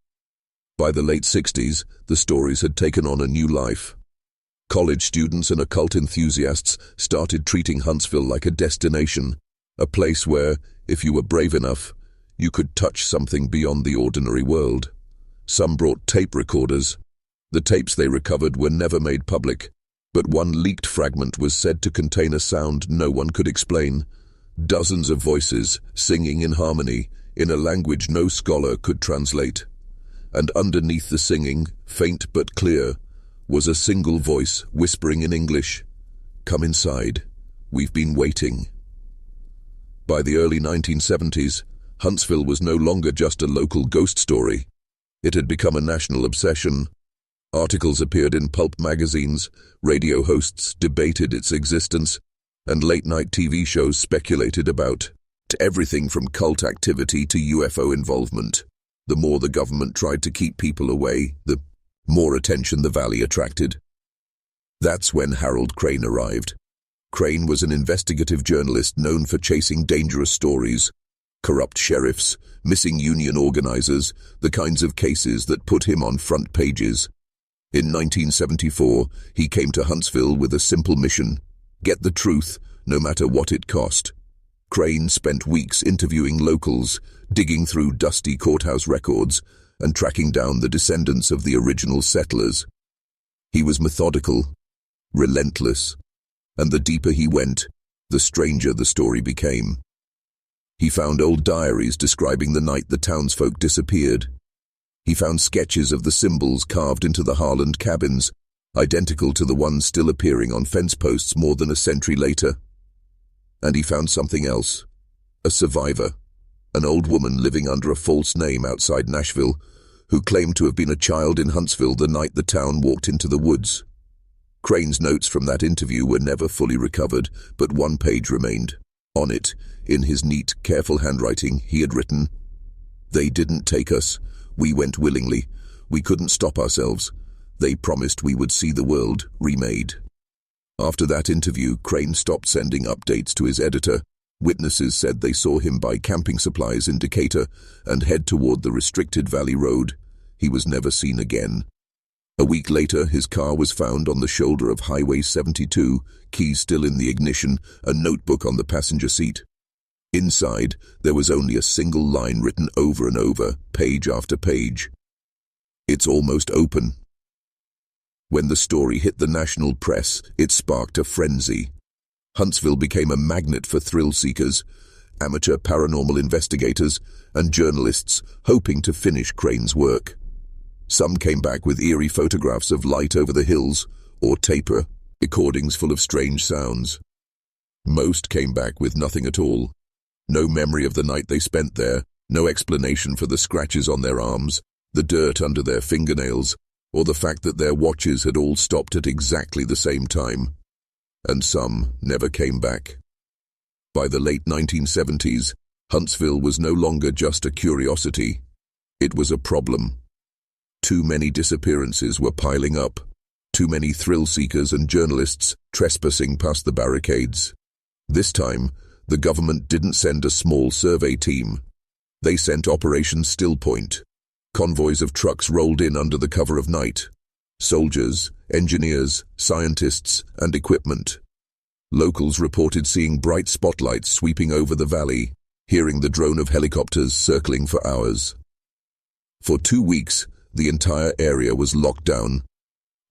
By the late 60s, the stories had taken on a new life. College students and occult enthusiasts started treating Huntsville like a destination, a place where, if you were brave enough, you could touch something beyond the ordinary world. Some brought tape recorders. The tapes they recovered were never made public, but one leaked fragment was said to contain a sound no one could explain. Dozens of voices singing in harmony, in a language no scholar could translate. And underneath the singing, faint but clear, was a single voice whispering in English, "Come inside, we've been waiting." By the early 1970s, Huntsville was no longer just a local ghost story. It had become a national obsession. Articles appeared in pulp magazines, radio hosts debated its existence, and late-night TV shows speculated about everything from cult activity to UFO involvement. The more the government tried to keep people away, the more attention the valley attracted. That's when Harold Crane arrived. Crane was an investigative journalist known for chasing dangerous stories, corrupt sheriffs, missing union organizers, the kinds of cases that put him on front pages. In 1974, he came to Huntsville with a simple mission: get the truth, no matter what it cost. Crane spent weeks interviewing locals, digging through dusty courthouse records, and tracking down the descendants of the original settlers. He was methodical, relentless, and the deeper he went, the stranger the story became. He found old diaries describing the night the townsfolk disappeared. He found sketches of the symbols carved into the Harlan cabins, identical to the ones still appearing on fence posts more than a century later. And he found something else: a survivor, an old woman living under a false name outside Nashville, who claimed to have been a child in Huntsville the night the town walked into the woods. Crane's notes from that interview were never fully recovered, but one page remained. On it, in his neat, careful handwriting, he had written, "They didn't take us. We went willingly. We couldn't stop ourselves. They promised we would see the world remade." After that interview, Crane stopped sending updates to his editor. Witnesses said they saw him buy camping supplies in Decatur and head toward the restricted Valley Road. He was never seen again. A week later, his car was found on the shoulder of Highway 72, keys still in the ignition, a notebook on the passenger seat. Inside, there was only a single line written over and over, page after page. "It's almost open." When the story hit the national press, it sparked a frenzy. Huntsville became a magnet for thrill-seekers, amateur paranormal investigators, and journalists hoping to finish Crane's work. Some came back with eerie photographs of light over the hills, or tape recordings full of strange sounds. Most came back with nothing at all. No memory of the night they spent there, No explanation for the scratches on their arms, the dirt under their fingernails, or the fact that their watches had all stopped at exactly the same time. And some never came back. By the late 1970s, Huntsville was no longer just a curiosity. It was a problem. Too many disappearances were piling up. Too many thrill-seekers and journalists trespassing past the barricades. This time, the government didn't send a small survey team. They sent Operation Stillpoint. Convoys of trucks rolled in under the cover of night. Soldiers, engineers, scientists, and equipment. Locals reported seeing bright spotlights sweeping over the valley, hearing the drone of helicopters circling for hours. For 2 weeks, the entire area was locked down.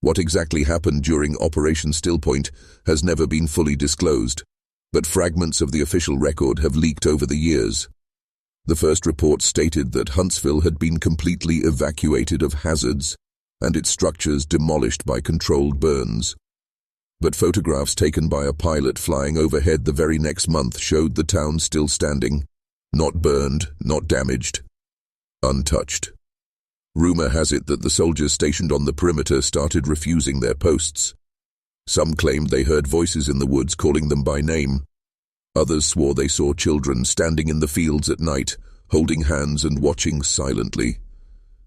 What exactly happened during Operation Stillpoint has never been fully disclosed, but fragments of the official record have leaked over the years. The first report stated that Huntsville had been completely evacuated of hazards, and its structures demolished by controlled burns. But photographs taken by a pilot flying overhead the very next month showed the town still standing, not burned, not damaged, untouched. Rumor has it that the soldiers stationed on the perimeter started refusing their posts. Some claimed they heard voices in the woods calling them by name. Others swore they saw children standing in the fields at night, holding hands and watching silently.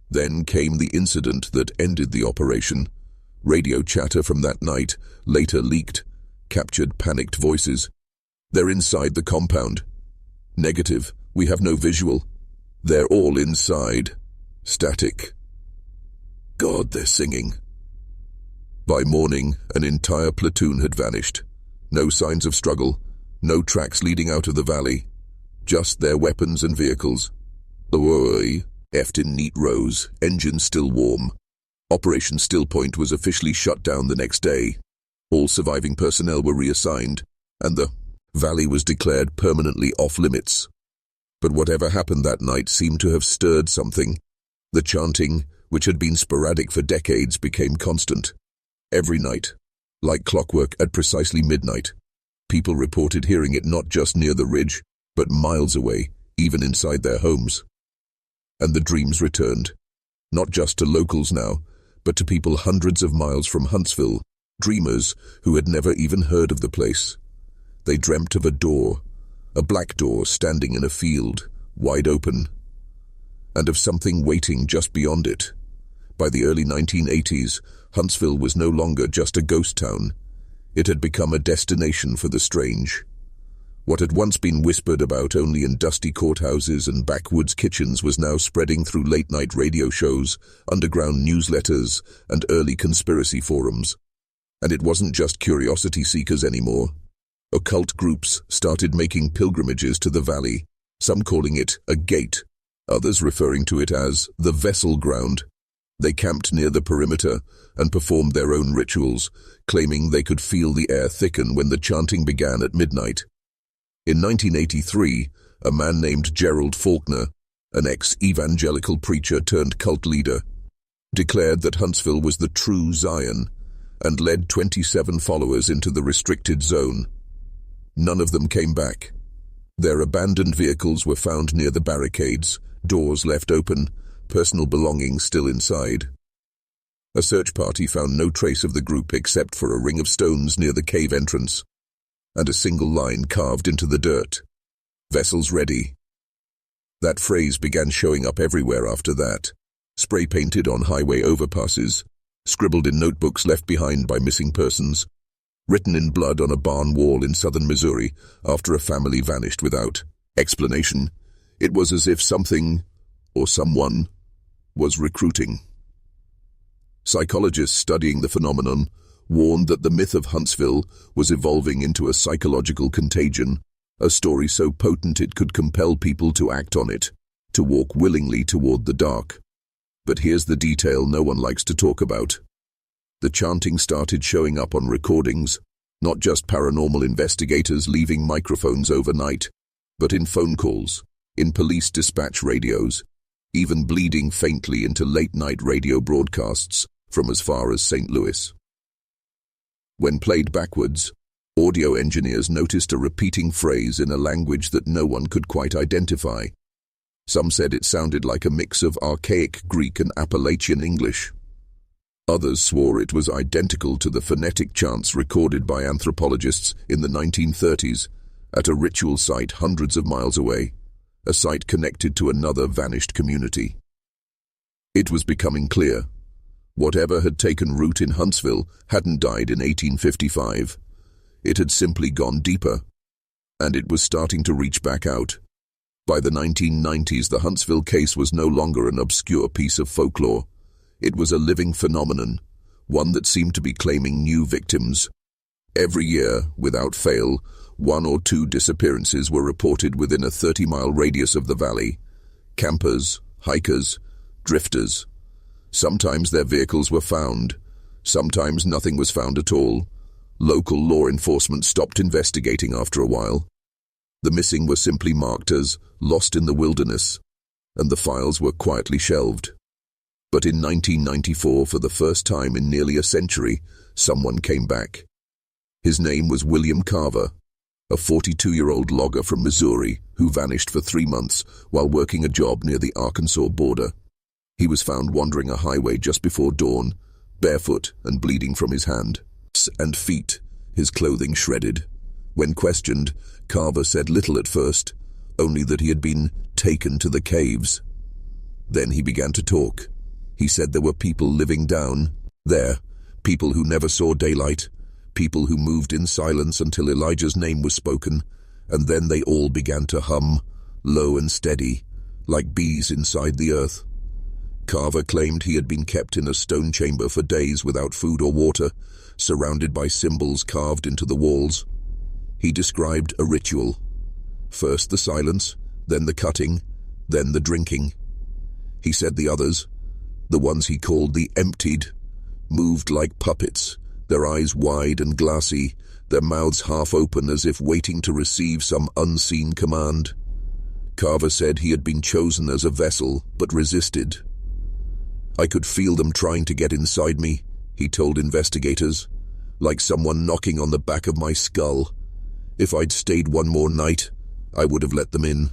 Then came the incident that ended the operation. Radio chatter from that night, later leaked, captured panicked voices. "They're inside the compound." "Negative, we have no visual." "They're all inside." Static. "God, they're singing." By morning, an entire platoon had vanished. No signs of struggle, no tracks leading out of the valley. Just their weapons and vehicles. Oi, effed in neat rows, engines still warm. Operation Stillpoint was officially shut down the next day. All surviving personnel were reassigned, and the valley was declared permanently off-limits. But whatever happened that night seemed to have stirred something. The chanting, which had been sporadic for decades, became constant. Every night, like clockwork at precisely midnight, people reported hearing it not just near the ridge, but miles away, even inside their homes. And the dreams returned, not just to locals now, but to people hundreds of miles from Huntsville, dreamers who had never even heard of the place. They dreamt of a door, a black door standing in a field, wide open, and of something waiting just beyond it. By the early 1980s, Huntsville was no longer just a ghost town. It had become a destination for the strange. What had once been whispered about only in dusty courthouses and backwoods kitchens was now spreading through late-night radio shows, underground newsletters, and early conspiracy forums. And it wasn't just curiosity seekers anymore. Occult groups started making pilgrimages to the valley, some calling it a gate, others referring to it as the vessel ground. They camped near the perimeter and performed their own rituals, claiming they could feel the air thicken when the chanting began at midnight. In 1983, a man named Gerald Faulkner, an ex-evangelical preacher turned cult leader, declared that Huntsville was the true Zion and led 27 followers into the restricted zone. None of them came back. Their abandoned vehicles were found near the barricades, doors left open, personal belongings still inside. A search party found no trace of the group except for a ring of stones near the cave entrance, and a single line carved into the dirt. "Vessels ready." That phrase began showing up everywhere after that, spray-painted on highway overpasses, scribbled in notebooks left behind by missing persons, written in blood on a barn wall in southern Missouri after a family vanished without explanation. It was as if something, or someone, was recruiting. Psychologists studying the phenomenon warned that the myth of Huntsville was evolving into a psychological contagion, a story so potent it could compel people to act on it, to walk willingly toward the dark. But here's the detail no one likes to talk about. The chanting started showing up on recordings, not just paranormal investigators leaving microphones overnight, but in phone calls, in police dispatch radios, even bleeding faintly into late-night radio broadcasts from as far as St. Louis. When played backwards, audio engineers noticed a repeating phrase in a language that no one could quite identify. Some said it sounded like a mix of archaic Greek and Appalachian English. Others swore it was identical to the phonetic chants recorded by anthropologists in the 1930s at a ritual site hundreds of miles away, a site connected to another vanished community. It was becoming clear. Whatever had taken root in Huntsville hadn't died in 1855. It had simply gone deeper, and it was starting to reach back out. By the 1990s, the Huntsville case was no longer an obscure piece of folklore. It was a living phenomenon, one that seemed to be claiming new victims. Every year, without fail, 1 or 2 disappearances were reported within a 30-mile radius of the valley. Campers, hikers, drifters. Sometimes their vehicles were found. Sometimes nothing was found at all. Local law enforcement stopped investigating after a while. The missing were simply marked as lost in the wilderness, and the files were quietly shelved. But in 1994, for the first time in nearly a century, someone came back. His name was William Carver, a 42-year-old logger from Missouri who vanished for 3 months while working a job near the Arkansas border. He was found wandering a highway just before dawn, barefoot and bleeding from his hands and feet, his clothing shredded. When questioned, Carver said little at first, only that he had been taken to the caves. Then he began to talk. He said there were people living down there, people who never saw daylight, people who moved in silence until Elijah's name was spoken, and then they all began to hum, low and steady, like bees inside the earth. Carver claimed he had been kept in a stone chamber for days without food or water, surrounded by symbols carved into the walls. He described a ritual. First the silence, then the cutting, then the drinking. He said the others, the ones he called the emptied, moved like puppets, their eyes wide and glassy, their mouths half open as if waiting to receive some unseen command. Carver said he had been chosen as a vessel, but resisted. I could feel them trying to get inside me, he told investigators, like someone knocking on the back of my skull. If I'd stayed one more night, I would have let them in.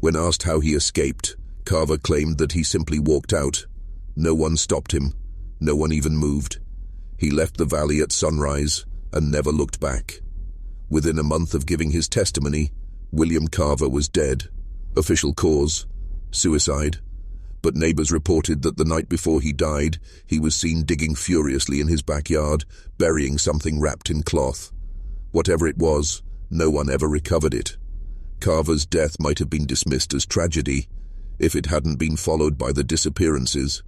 When asked how he escaped, Carver claimed that he simply walked out. No one stopped him. No one even moved. He left the valley at sunrise and never looked back. Within a month of giving his testimony, William Carver was dead. Official cause: suicide. But neighbors reported that the night before he died, he was seen digging furiously in his backyard, burying something wrapped in cloth. Whatever it was, no one ever recovered it. Carver's death might have been dismissed as tragedy if it hadn't been followed by the disappearances.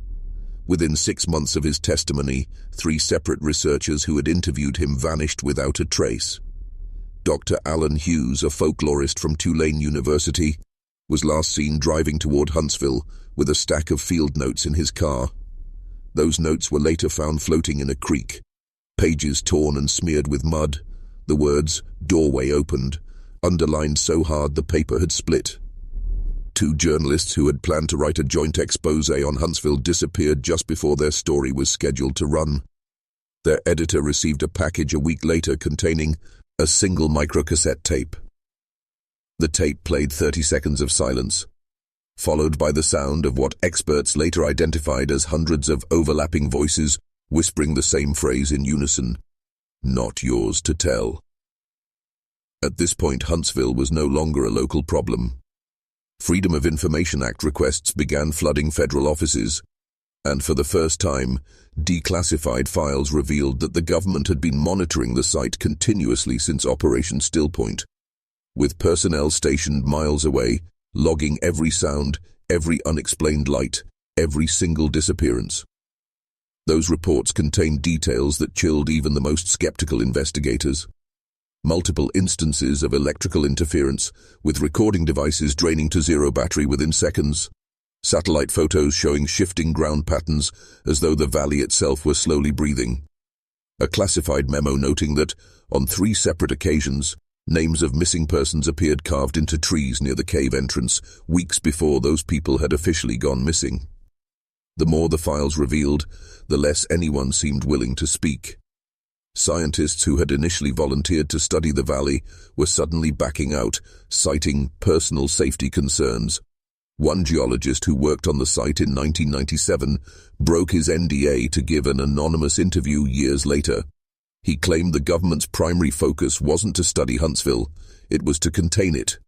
Within 6 months of his testimony, 3 separate researchers who had interviewed him vanished without a trace. Dr. Alan Hughes, a folklorist from Tulane University, was last seen driving toward Huntsville with a stack of field notes in his car. Those notes were later found floating in a creek, pages torn and smeared with mud, the words, "doorway opened," underlined so hard the paper had split. 2 journalists who had planned to write a joint expose on Huntsville disappeared just before their story was scheduled to run. Their editor received a package a week later containing a single microcassette tape. The tape played 30 seconds of silence, followed by the sound of what experts later identified as hundreds of overlapping voices whispering the same phrase in unison: "Not yours to tell." At this point, Huntsville was no longer a local problem. Freedom of Information Act requests began flooding federal offices, and for the first time, declassified files revealed that the government had been monitoring the site continuously since Operation Stillpoint, with personnel stationed miles away, logging every sound, every unexplained light, every single disappearance. Those reports contained details that chilled even the most skeptical investigators. Multiple instances of electrical interference, with recording devices draining to zero battery within seconds. Satellite photos showing shifting ground patterns as though the valley itself were slowly breathing. A classified memo noting that, on 3 separate occasions, names of missing persons appeared carved into trees near the cave entrance, weeks before those people had officially gone missing. The more the files revealed, the less anyone seemed willing to speak. Scientists who had initially volunteered to study the valley were suddenly backing out, citing personal safety concerns. One geologist who worked on the site in 1997 broke his NDA to give an anonymous interview years later. He claimed the government's primary focus wasn't to study Huntsville, it was to contain it.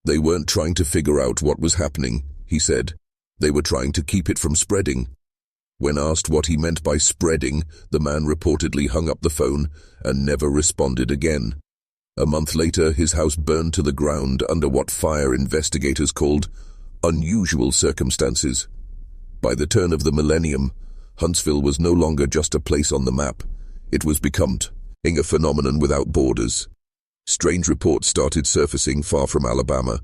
They weren't trying to figure out what was happening, he said. They were trying to keep it from spreading. When asked what he meant by spreading, the man reportedly hung up the phone and never responded again. A month later, his house burned to the ground under what fire investigators called unusual circumstances. By the turn of the millennium, Huntsville was no longer just a place on the map. It was becoming a phenomenon without borders. Strange reports started surfacing far from Alabama.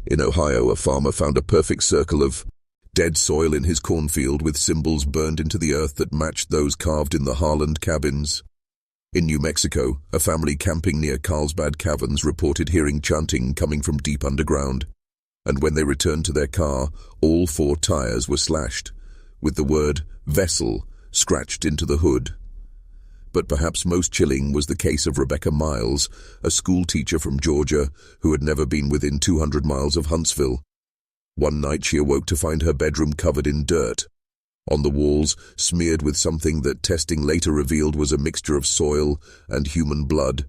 In Ohio, a farmer found a perfect circle of dead soil in his cornfield with symbols burned into the earth that matched those carved in the Harlan cabins. In New Mexico, a family camping near Carlsbad Caverns reported hearing chanting coming from deep underground. And when they returned to their car, all 4 tires were slashed, with the word vessel scratched into the hood. But perhaps most chilling was the case of Rebecca Miles, a school teacher from Georgia who had never been within 200 miles of Huntsville. One night she awoke to find her bedroom covered in dirt. On the walls, smeared with something that testing later revealed was a mixture of soil and human blood,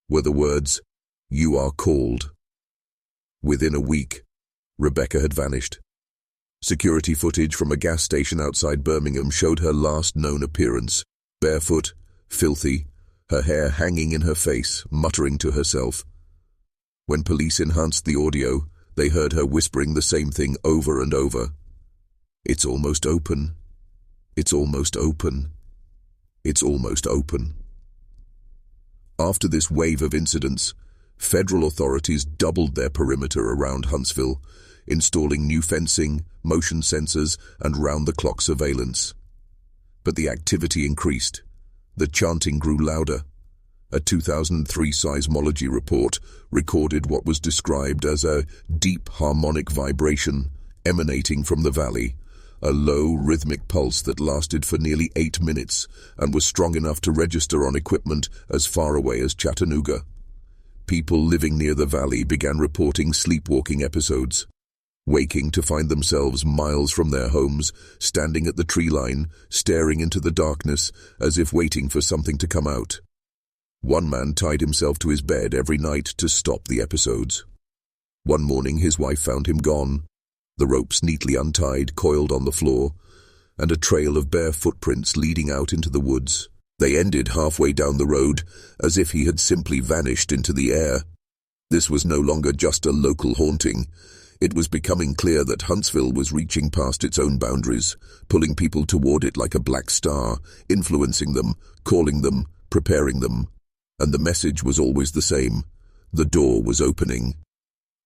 were the words, "You are called." Within a week, Rebecca had vanished. Security footage from a gas station outside Birmingham showed her last known appearance, barefoot, filthy, her hair hanging in her face, muttering to herself. When police enhanced the audio, they heard her whispering the same thing over and over. "It's almost open. It's almost open. It's almost open." After this wave of incidents, federal authorities doubled their perimeter around Huntsville, installing new fencing, motion sensors, and round-the-clock surveillance. But the activity increased. The chanting grew louder. A 2003 seismology report recorded what was described as a deep harmonic vibration emanating from the valley, a low rhythmic pulse that lasted for nearly 8 minutes and was strong enough to register on equipment as far away as Chattanooga. People living near the valley began reporting sleepwalking episodes, waking to find themselves miles from their homes, standing at the tree line, staring into the darkness as if waiting for something to come out. One man tied himself to his bed every night to stop the episodes. One morning his wife found him gone, the ropes neatly untied, coiled on the floor, and a trail of bare footprints leading out into the woods. They ended halfway down the road, as if he had simply vanished into the air. This was no longer just a local haunting. It was becoming clear that Huntsville was reaching past its own boundaries, pulling people toward it like a black star, influencing them, calling them, preparing them. And the message was always the same. The door was opening.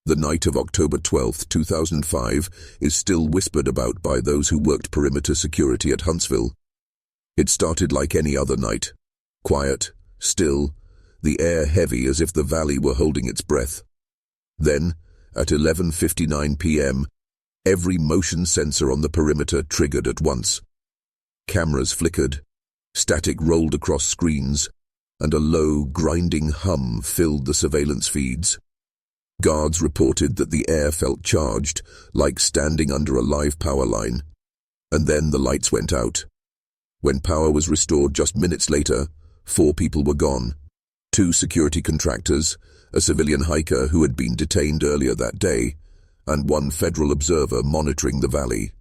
The night of October 12, 2005, is still whispered about by those who worked perimeter security at Huntsville. It started like any other night. Quiet, still, the air heavy as if the valley were holding its breath. Then, at 11:59 p.m., every motion sensor on the perimeter triggered at once. Cameras flickered, static rolled across screens, and a low, grinding hum filled the surveillance feeds. Guards reported that the air felt charged, like standing under a live power line. And then the lights went out. When power was restored just minutes later, 4 people were gone. 2 security contractors, a civilian hiker who had been detained earlier that day, and 1 federal observer monitoring the valley.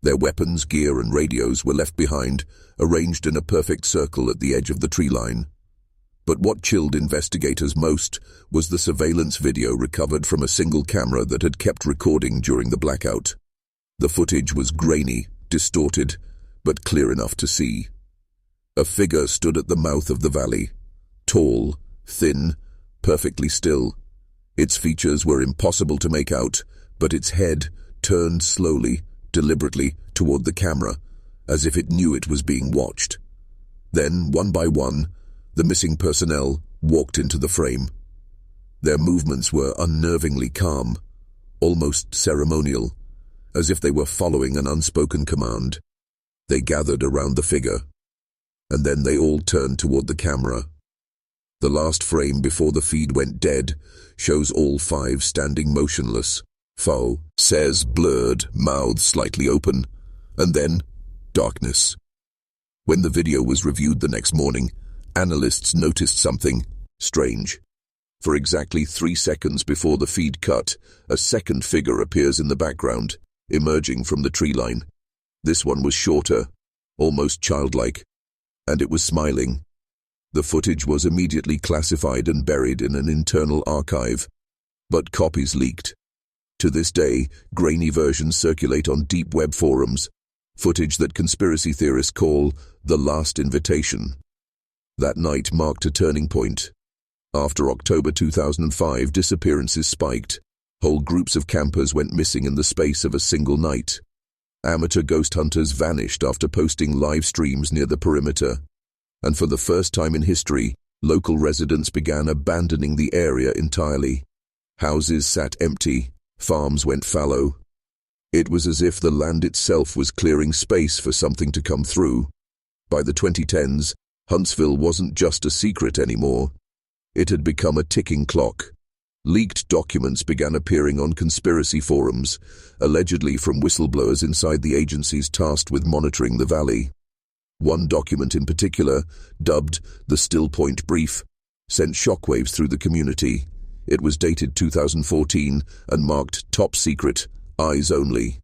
Their weapons, gear, and radios were left behind, arranged in a perfect circle at the edge of the tree line. But what chilled investigators most was the surveillance video recovered from a single camera that had kept recording during the blackout. The footage was grainy, distorted, but clear enough to see. A figure stood at the mouth of the valley, tall, thin, perfectly still. Its features were impossible to make out, but its head turned slowly, deliberately, toward the camera, as if it knew it was being watched. Then, one by one, the missing personnel walked into the frame. Their movements were unnervingly calm, almost ceremonial, as if they were following an unspoken command. They gathered around the figure. and then they all turned toward the camera. The last frame before the feed went dead shows all 5 standing motionless. Foe says blurred, mouths slightly open, and then darkness. When the video was reviewed the next morning, analysts noticed something strange. For exactly 3 seconds before the feed cut, a second figure appears in the background, emerging from the tree line. This one was shorter, almost childlike, and it was smiling. The footage was immediately classified and buried in an internal archive, but copies leaked. To this day, grainy versions circulate on deep web forums, footage that conspiracy theorists call the last invitation. That night marked a turning point. After October 2005, disappearances spiked. Whole groups of campers went missing in the space of a single night. Amateur ghost hunters vanished after posting live streams near the perimeter. And for the first time in history, local residents began abandoning the area entirely. Houses sat empty, farms went fallow. It was as if the land itself was clearing space for something to come through. By the 2010s, Huntsville wasn't just a secret anymore. It had become a ticking clock. Leaked documents began appearing on conspiracy forums, allegedly from whistleblowers inside the agencies tasked with monitoring the valley. One document in particular, dubbed the Still Point Brief, sent shockwaves through the community. It was dated 2014 and marked top secret, eyes only.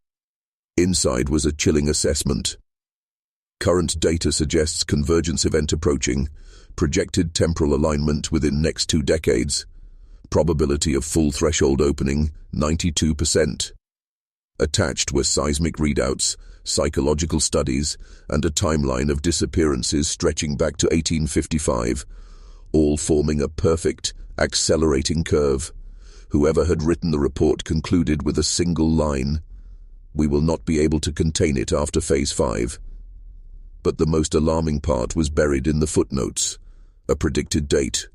Inside was a chilling assessment. Current data suggests convergence event approaching, projected temporal alignment within next 2 decades, probability of full threshold opening, 92%. Attached were seismic readouts, psychological studies, and a timeline of disappearances stretching back to 1855, all forming a perfect, accelerating curve. Whoever had written the report concluded with a single line: "We will not be able to contain it after Phase 5. But the most alarming part was buried in the footnotes. A predicted date: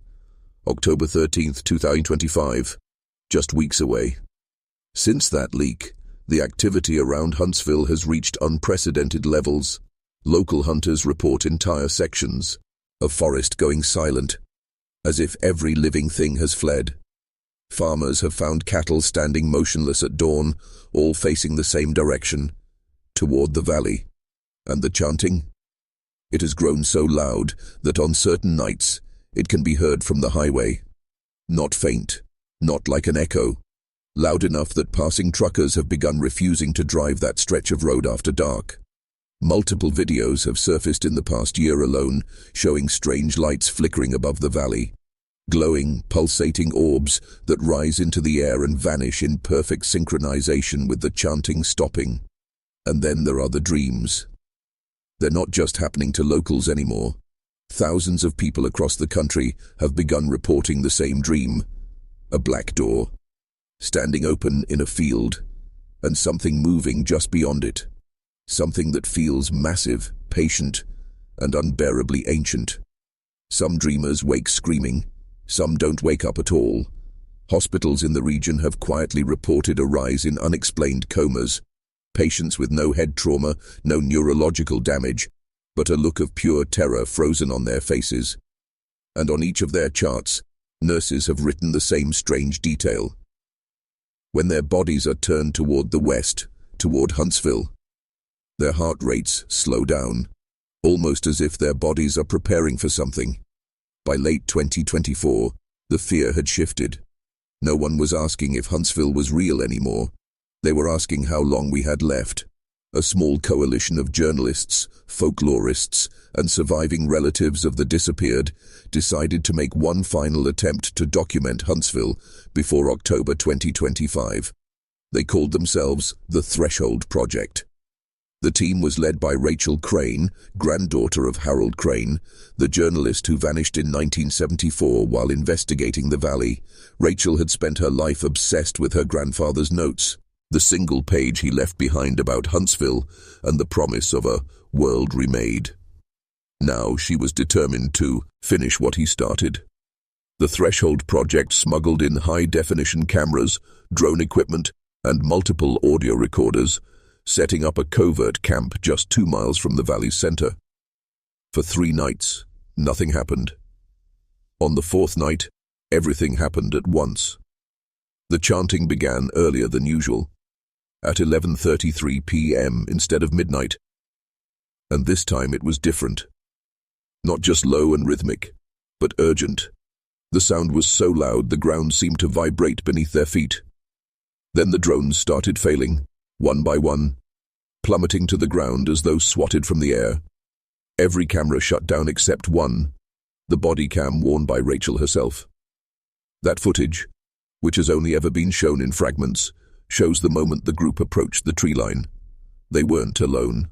October 13th, 2025, just weeks away. Since that leak, the activity around Huntsville has reached unprecedented levels. Local hunters report entire sections of forest going silent, as if every living thing has fled. Farmers have found cattle standing motionless at dawn, all facing the same direction, toward the valley. And the chanting? It has grown so loud that on certain nights it can be heard from the highway. Not faint, not like an echo. Loud enough that passing truckers have begun refusing to drive that stretch of road after dark. Multiple videos have surfaced in the past year alone, showing strange lights flickering above the valley. Glowing, pulsating orbs that rise into the air and vanish in perfect synchronization with the chanting stopping. And then there are the dreams. They're not just happening to locals anymore. Thousands of people across the country have begun reporting the same dream. A black door, standing open in a field, and something moving just beyond it. Something that feels massive, patient, and unbearably ancient. Some dreamers wake screaming, some don't wake up at all. Hospitals in the region have quietly reported a rise in unexplained comas. Patients with no head trauma, no neurological damage, but a look of pure terror frozen on their faces. And on each of their charts, nurses have written the same strange detail. When their bodies are turned toward the west, toward Huntsville, their heart rates slow down, almost as if their bodies are preparing for something. By late 2024, the fear had shifted. No one was asking if Huntsville was real anymore. They were asking how long we had left. A small coalition of journalists, folklorists, and surviving relatives of the disappeared decided to make one final attempt to document Huntsville before October 2025. They called themselves the Threshold Project. The team was led by Rachel Crane, granddaughter of Harold Crane, the journalist who vanished in 1974 while investigating the valley. Rachel had spent her life obsessed with her grandfather's notes, the single page he left behind about Huntsville and the promise of a world remade. Now she was determined to finish what he started. The Threshold Project smuggled in high-definition cameras, drone equipment, and multiple audio recorders, setting up a covert camp just 2 miles from the valley's center. For 3 nights, nothing happened. On the 4th night, everything happened at once. The chanting began earlier than usual, at 11:33 p.m. instead of midnight. And this time it was different. Not just low and rhythmic, but urgent. The sound was so loud the ground seemed to vibrate beneath their feet. Then the drones started failing, one by one, plummeting to the ground as though swatted from the air. Every camera shut down except one, the body cam worn by Rachel herself. That footage, which has only ever been shown in fragments, shows the moment the group approached the tree line. They weren't alone.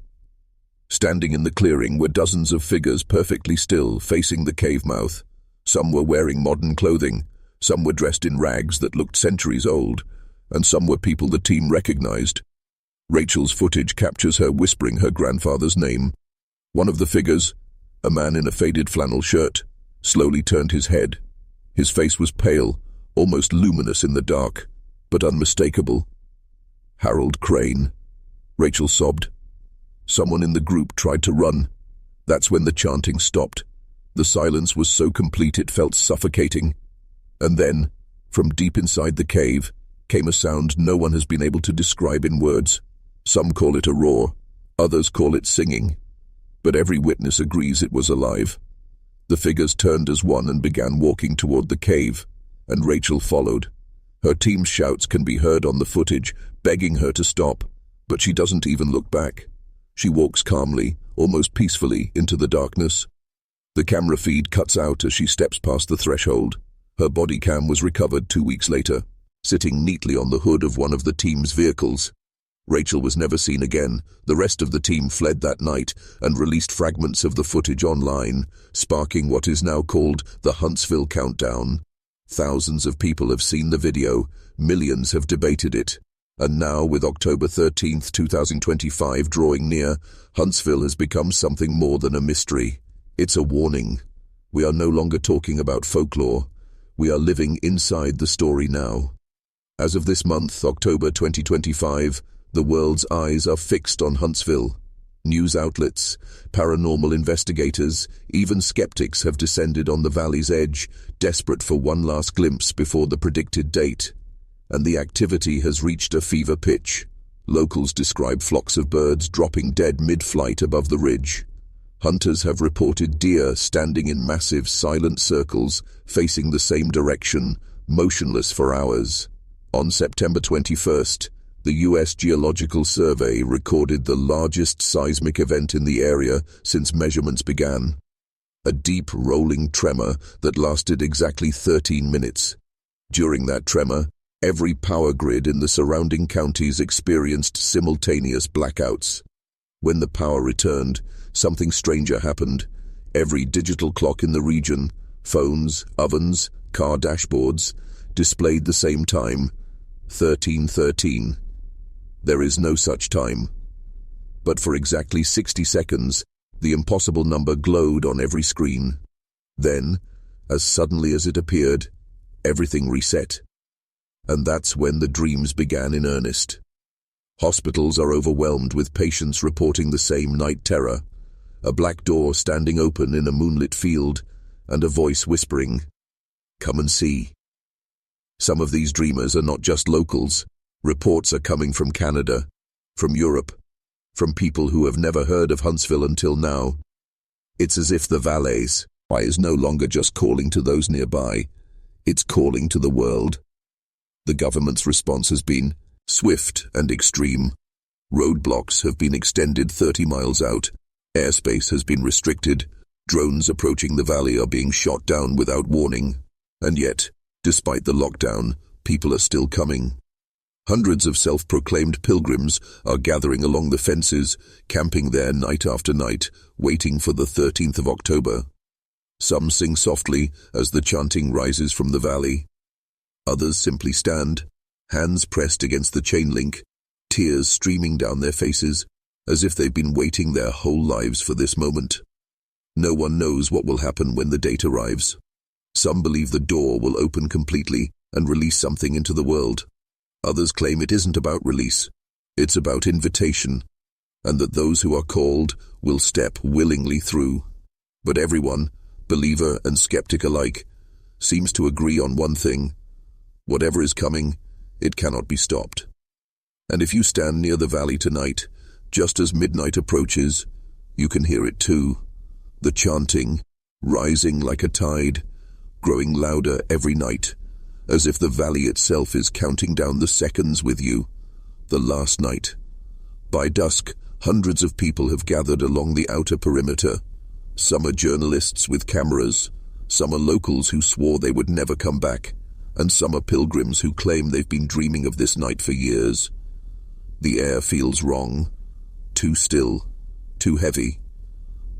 Standing in the clearing were dozens of figures perfectly still, facing the cave mouth. Some were wearing modern clothing, some were dressed in rags that looked centuries old, and some were people the team recognized. Rachel's footage captures her whispering her grandfather's name. One of the figures, a man in a faded flannel shirt, slowly turned his head. His face was pale, almost luminous in the dark, but unmistakable. Harold Crane. Rachel sobbed. Someone in the group tried to run. That's when the chanting stopped. The silence was so complete it felt suffocating. And then, from deep inside the cave, came a sound no one has been able to describe in words. Some call it a roar, others call it singing. But every witness agrees it was alive. The figures turned as one and began walking toward the cave, and Rachel followed. Her team's shouts can be heard on the footage, begging her to stop, but she doesn't even look back. She walks calmly, almost peacefully, into the darkness. The camera feed cuts out as she steps past the threshold. Her body cam was recovered 2 weeks later, sitting neatly on the hood of one of the team's vehicles. Rachel was never seen again. The rest of the team fled that night and released fragments of the footage online, sparking what is now called the Huntsville Countdown. Thousands of people have seen the video, millions have debated it. And now, with October 13, 2025 drawing near, Huntsville has become something more than a mystery. It's a warning. We are no longer talking about folklore. We are living inside the story now. As of this month, October 2025, the world's eyes are fixed on Huntsville. News outlets, paranormal investigators, even skeptics have descended on the valley's edge, desperate for one last glimpse before the predicted date. And the activity has reached a fever pitch. Locals describe flocks of birds dropping dead mid-flight above the ridge. Hunters have reported deer standing in massive, silent circles, facing the same direction, motionless for hours. On September 21st, the U.S. Geological Survey recorded the largest seismic event in the area since measurements began. A deep, rolling tremor that lasted exactly 13 minutes. During that tremor, every power grid in the surrounding counties experienced simultaneous blackouts. When the power returned, something stranger happened. Every digital clock in the region, phones, ovens, car dashboards, displayed the same time, 13:13. There is no such time. But for exactly 60 seconds, the impossible number glowed on every screen. Then, as suddenly as it appeared, everything reset. And that's when the dreams began in earnest. Hospitals are overwhelmed with patients reporting the same night terror. A black door standing open in a moonlit field, and a voice whispering, "Come and see." Some of these dreamers are not just locals. Reports are coming from Canada, from Europe, from people who have never heard of Huntsville until now. It's as if the Valleys is no longer just calling to those nearby. It's calling to the world. The government's response has been swift and extreme. Roadblocks have been extended 30 miles out. Airspace has been restricted. Drones approaching the valley are being shot down without warning. And yet, despite the lockdown, people are still coming. Hundreds of self-proclaimed pilgrims are gathering along the fences, camping there night after night, waiting for the 13th of October. Some sing softly as the chanting rises from the valley. Others simply stand, hands pressed against the chain link, tears streaming down their faces, as if they've been waiting their whole lives for this moment. No one knows what will happen when the date arrives. Some believe the door will open completely and release something into the world. Others claim it isn't about release, it's about invitation, and that those who are called will step willingly through. But everyone, believer and skeptic alike, seems to agree on one thing. Whatever is coming, it cannot be stopped. And if you stand near the valley tonight, just as midnight approaches, you can hear it too. The chanting, rising like a tide, growing louder every night, as if the valley itself is counting down the seconds with you. The last night. By dusk, hundreds of people have gathered along the outer perimeter. Some are journalists with cameras, some are locals who swore they would never come back, and some are pilgrims who claim they've been dreaming of this night for years. The air feels wrong, too still, too heavy.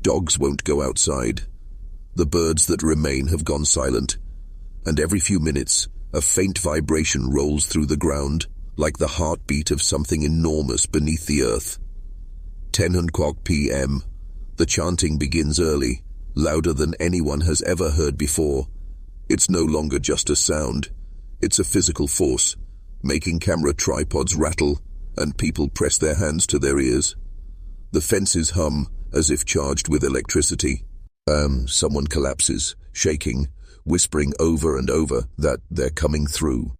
Dogs won't go outside. The birds that remain have gone silent, and every few minutes, a faint vibration rolls through the ground, like the heartbeat of something enormous beneath the earth. 10:00 p.m. The chanting begins early, louder than anyone has ever heard before. It's no longer just a sound. It's a physical force, making camera tripods rattle, and people press their hands to their ears. The fences hum, as if charged with electricity. Someone collapses, shaking, whispering over and over that they're coming through.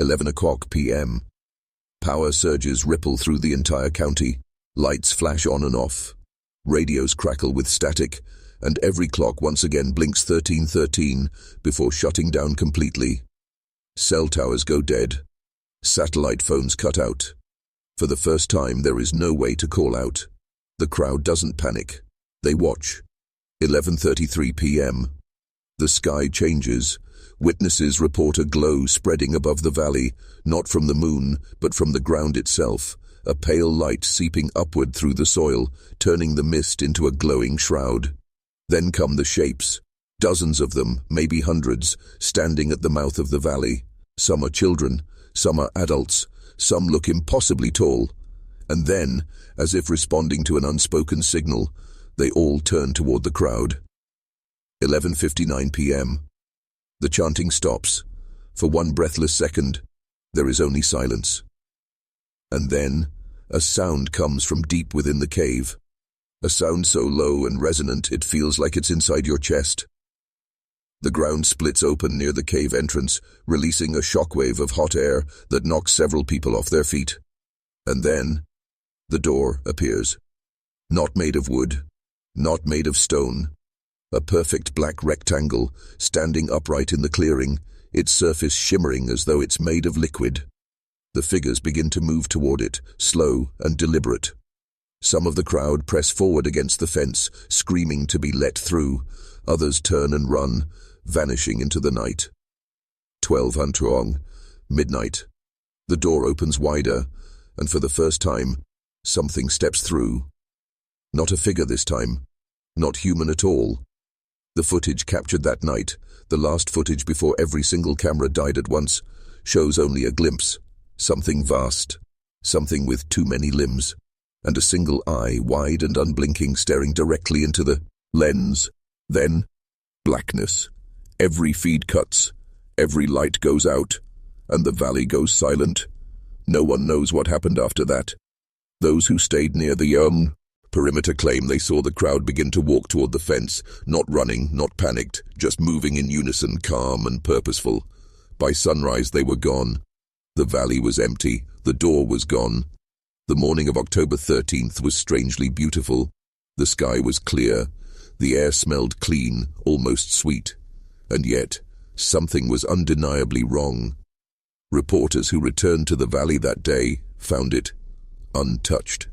11:00 p.m. Power surges ripple through the entire county. Lights flash on and off. Radios crackle with static, and every clock once again blinks 13:13 before shutting down completely. Cell towers go dead. Satellite phones cut out. For the first time, there is no way to call out. The crowd doesn't panic. They watch. 11:33 p.m. The sky changes. Witnesses report a glow spreading above the valley, not from the moon, but from the ground itself, a pale light seeping upward through the soil, turning the mist into a glowing shroud. Then come the shapes, dozens of them, maybe hundreds, standing at the mouth of the valley. Some are children, some are adults, some look impossibly tall. And then, as if responding to an unspoken signal, they all turn toward the crowd. 11:59 p.m. The chanting stops. For one breathless second, there is only silence. And then, a sound comes from deep within the cave. A sound so low and resonant it feels like it's inside your chest. The ground splits open near the cave entrance, releasing a shockwave of hot air that knocks several people off their feet. And then, the door appears. Not made of wood, not made of stone. A perfect black rectangle, standing upright in the clearing, its surface shimmering as though it's made of liquid. The figures begin to move toward it, slow and deliberate. Some of the crowd press forward against the fence, screaming to be let through. Others turn and run, vanishing into the night. 12:00, midnight. The door opens wider, and for the first time, something steps through. Not a figure this time, not human at all. The footage captured that night, the last footage before every single camera died at once, shows only a glimpse. Something vast, something with too many limbs, and a single eye, wide and unblinking, staring directly into the lens. Then, blackness. Every feed cuts, every light goes out, and the valley goes silent. No one knows what happened after that. Those who stayed near the perimeter claim they saw the crowd begin to walk toward the fence, not running, not panicked, just moving in unison, calm and purposeful. By sunrise they were gone. The valley was empty, the door was gone. The morning of October 13th was strangely beautiful. The sky was clear, the air smelled clean, almost sweet. And yet, something was undeniably wrong. Reporters who returned to the valley that day found it untouched.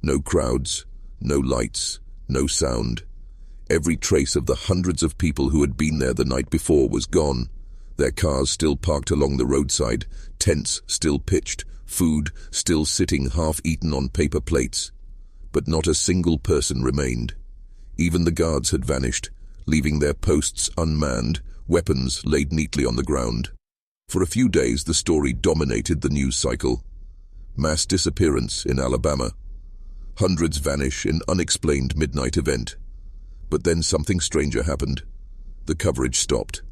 No crowds, no lights, no sound. Every trace of the hundreds of people who had been there the night before was gone. Their cars still parked along the roadside, tents still pitched, food still sitting half-eaten on paper plates. But not a single person remained. Even the guards had vanished, leaving their posts unmanned, weapons laid neatly on the ground. For a few days the story dominated the news cycle. Mass disappearance in Alabama. Hundreds vanish in unexplained midnight event. But then something stranger happened. The coverage stopped.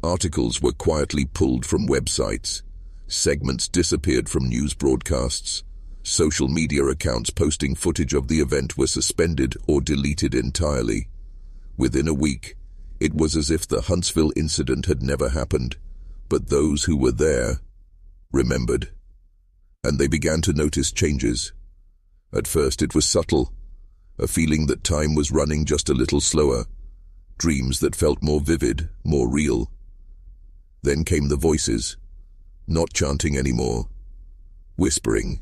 Articles were quietly pulled from websites. Segments disappeared from news broadcasts. Social media accounts posting footage of the event were suspended or deleted entirely. Within a week, it was as if the Huntsville incident had never happened, but those who were there remembered. And they began to notice changes. At first it was subtle, a feeling that time was running just a little slower, dreams that felt more vivid, more real. Then came the voices, not chanting anymore, whispering.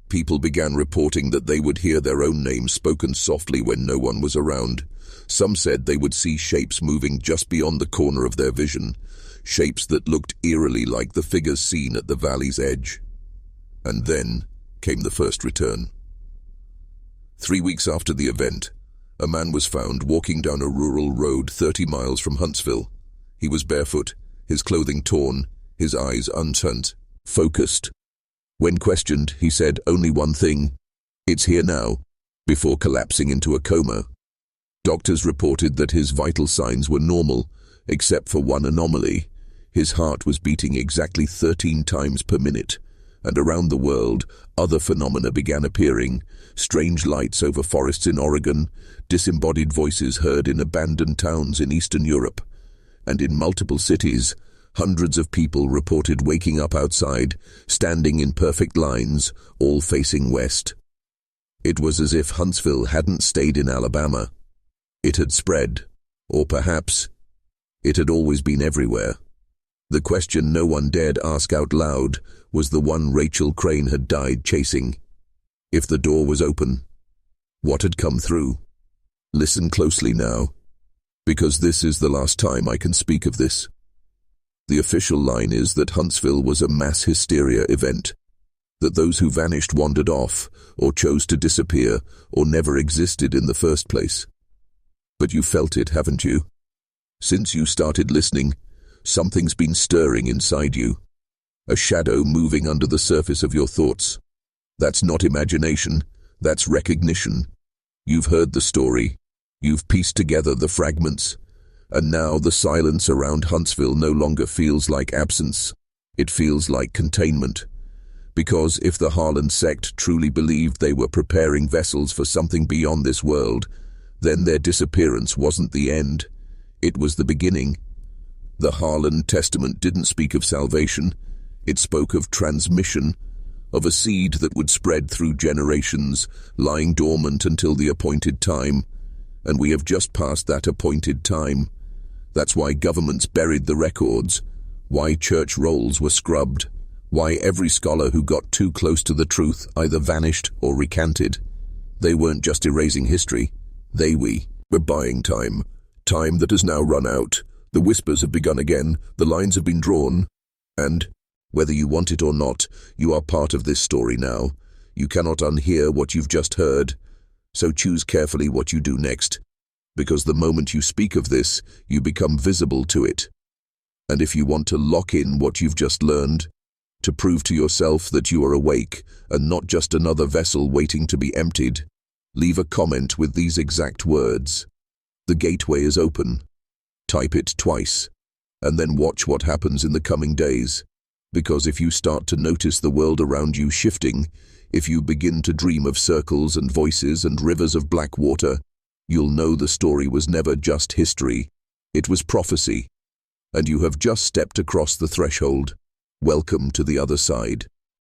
People began reporting that they would hear their own names spoken softly when no one was around. Some said they would see shapes moving just beyond the corner of their vision, shapes that looked eerily like the figures seen at the valley's edge. And then came the first return. 3 weeks after the event, a man was found walking down a rural road 30 miles from Huntsville. He was barefoot, his clothing torn, his eyes unturned, focused. When questioned, he said only one thing: "It's here now," before collapsing into a coma. Doctors reported that his vital signs were normal, except for one anomaly. His heart was beating exactly 13 times per minute, and around the world, other phenomena began appearing. Strange lights over forests in Oregon, disembodied voices heard in abandoned towns in Eastern Europe, and in multiple cities, hundreds of people reported waking up outside, standing in perfect lines, all facing west. It was as if Huntsville hadn't stayed in Alabama. It had spread, or perhaps it had always been everywhere. The question no one dared ask out loud was the one Rachel Crane had died chasing. If the door was open, what had come through? Listen closely now, because this is the last time I can speak of this. The official line is that Huntsville was a mass hysteria event, that those who vanished wandered off, or chose to disappear, or never existed in the first place. But you felt it, haven't you? Since you started listening, something's been stirring inside you. A shadow moving under the surface of your thoughts. That's not imagination, that's recognition. You've heard the story, you've pieced together the fragments, and now the silence around Huntsville no longer feels like absence, it feels like containment. Because if the Harlan sect truly believed they were preparing vessels for something beyond this world, then their disappearance wasn't the end, it was the beginning. The Harlan Testament didn't speak of salvation, it spoke of transmission, of a seed that would spread through generations, lying dormant until the appointed time. And we have just passed that appointed time. That's why governments buried the records, why church rolls were scrubbed, why every scholar who got too close to the truth either vanished or recanted. They weren't just erasing history, we were buying time, time that has now run out. The whispers have begun again, the lines have been drawn, and whether you want it or not, you are part of this story now. You cannot unhear what you've just heard, so choose carefully what you do next, because the moment you speak of this, you become visible to it. And if you want to lock in what you've just learned, to prove to yourself that you are awake and not just another vessel waiting to be emptied, leave a comment with these exact words: "The gateway is open." Type it twice, and then watch what happens in the coming days. Because if you start to notice the world around you shifting, if you begin to dream of circles and voices and rivers of black water, you'll know the story was never just history, it was prophecy. And you have just stepped across the threshold. Welcome to the other side.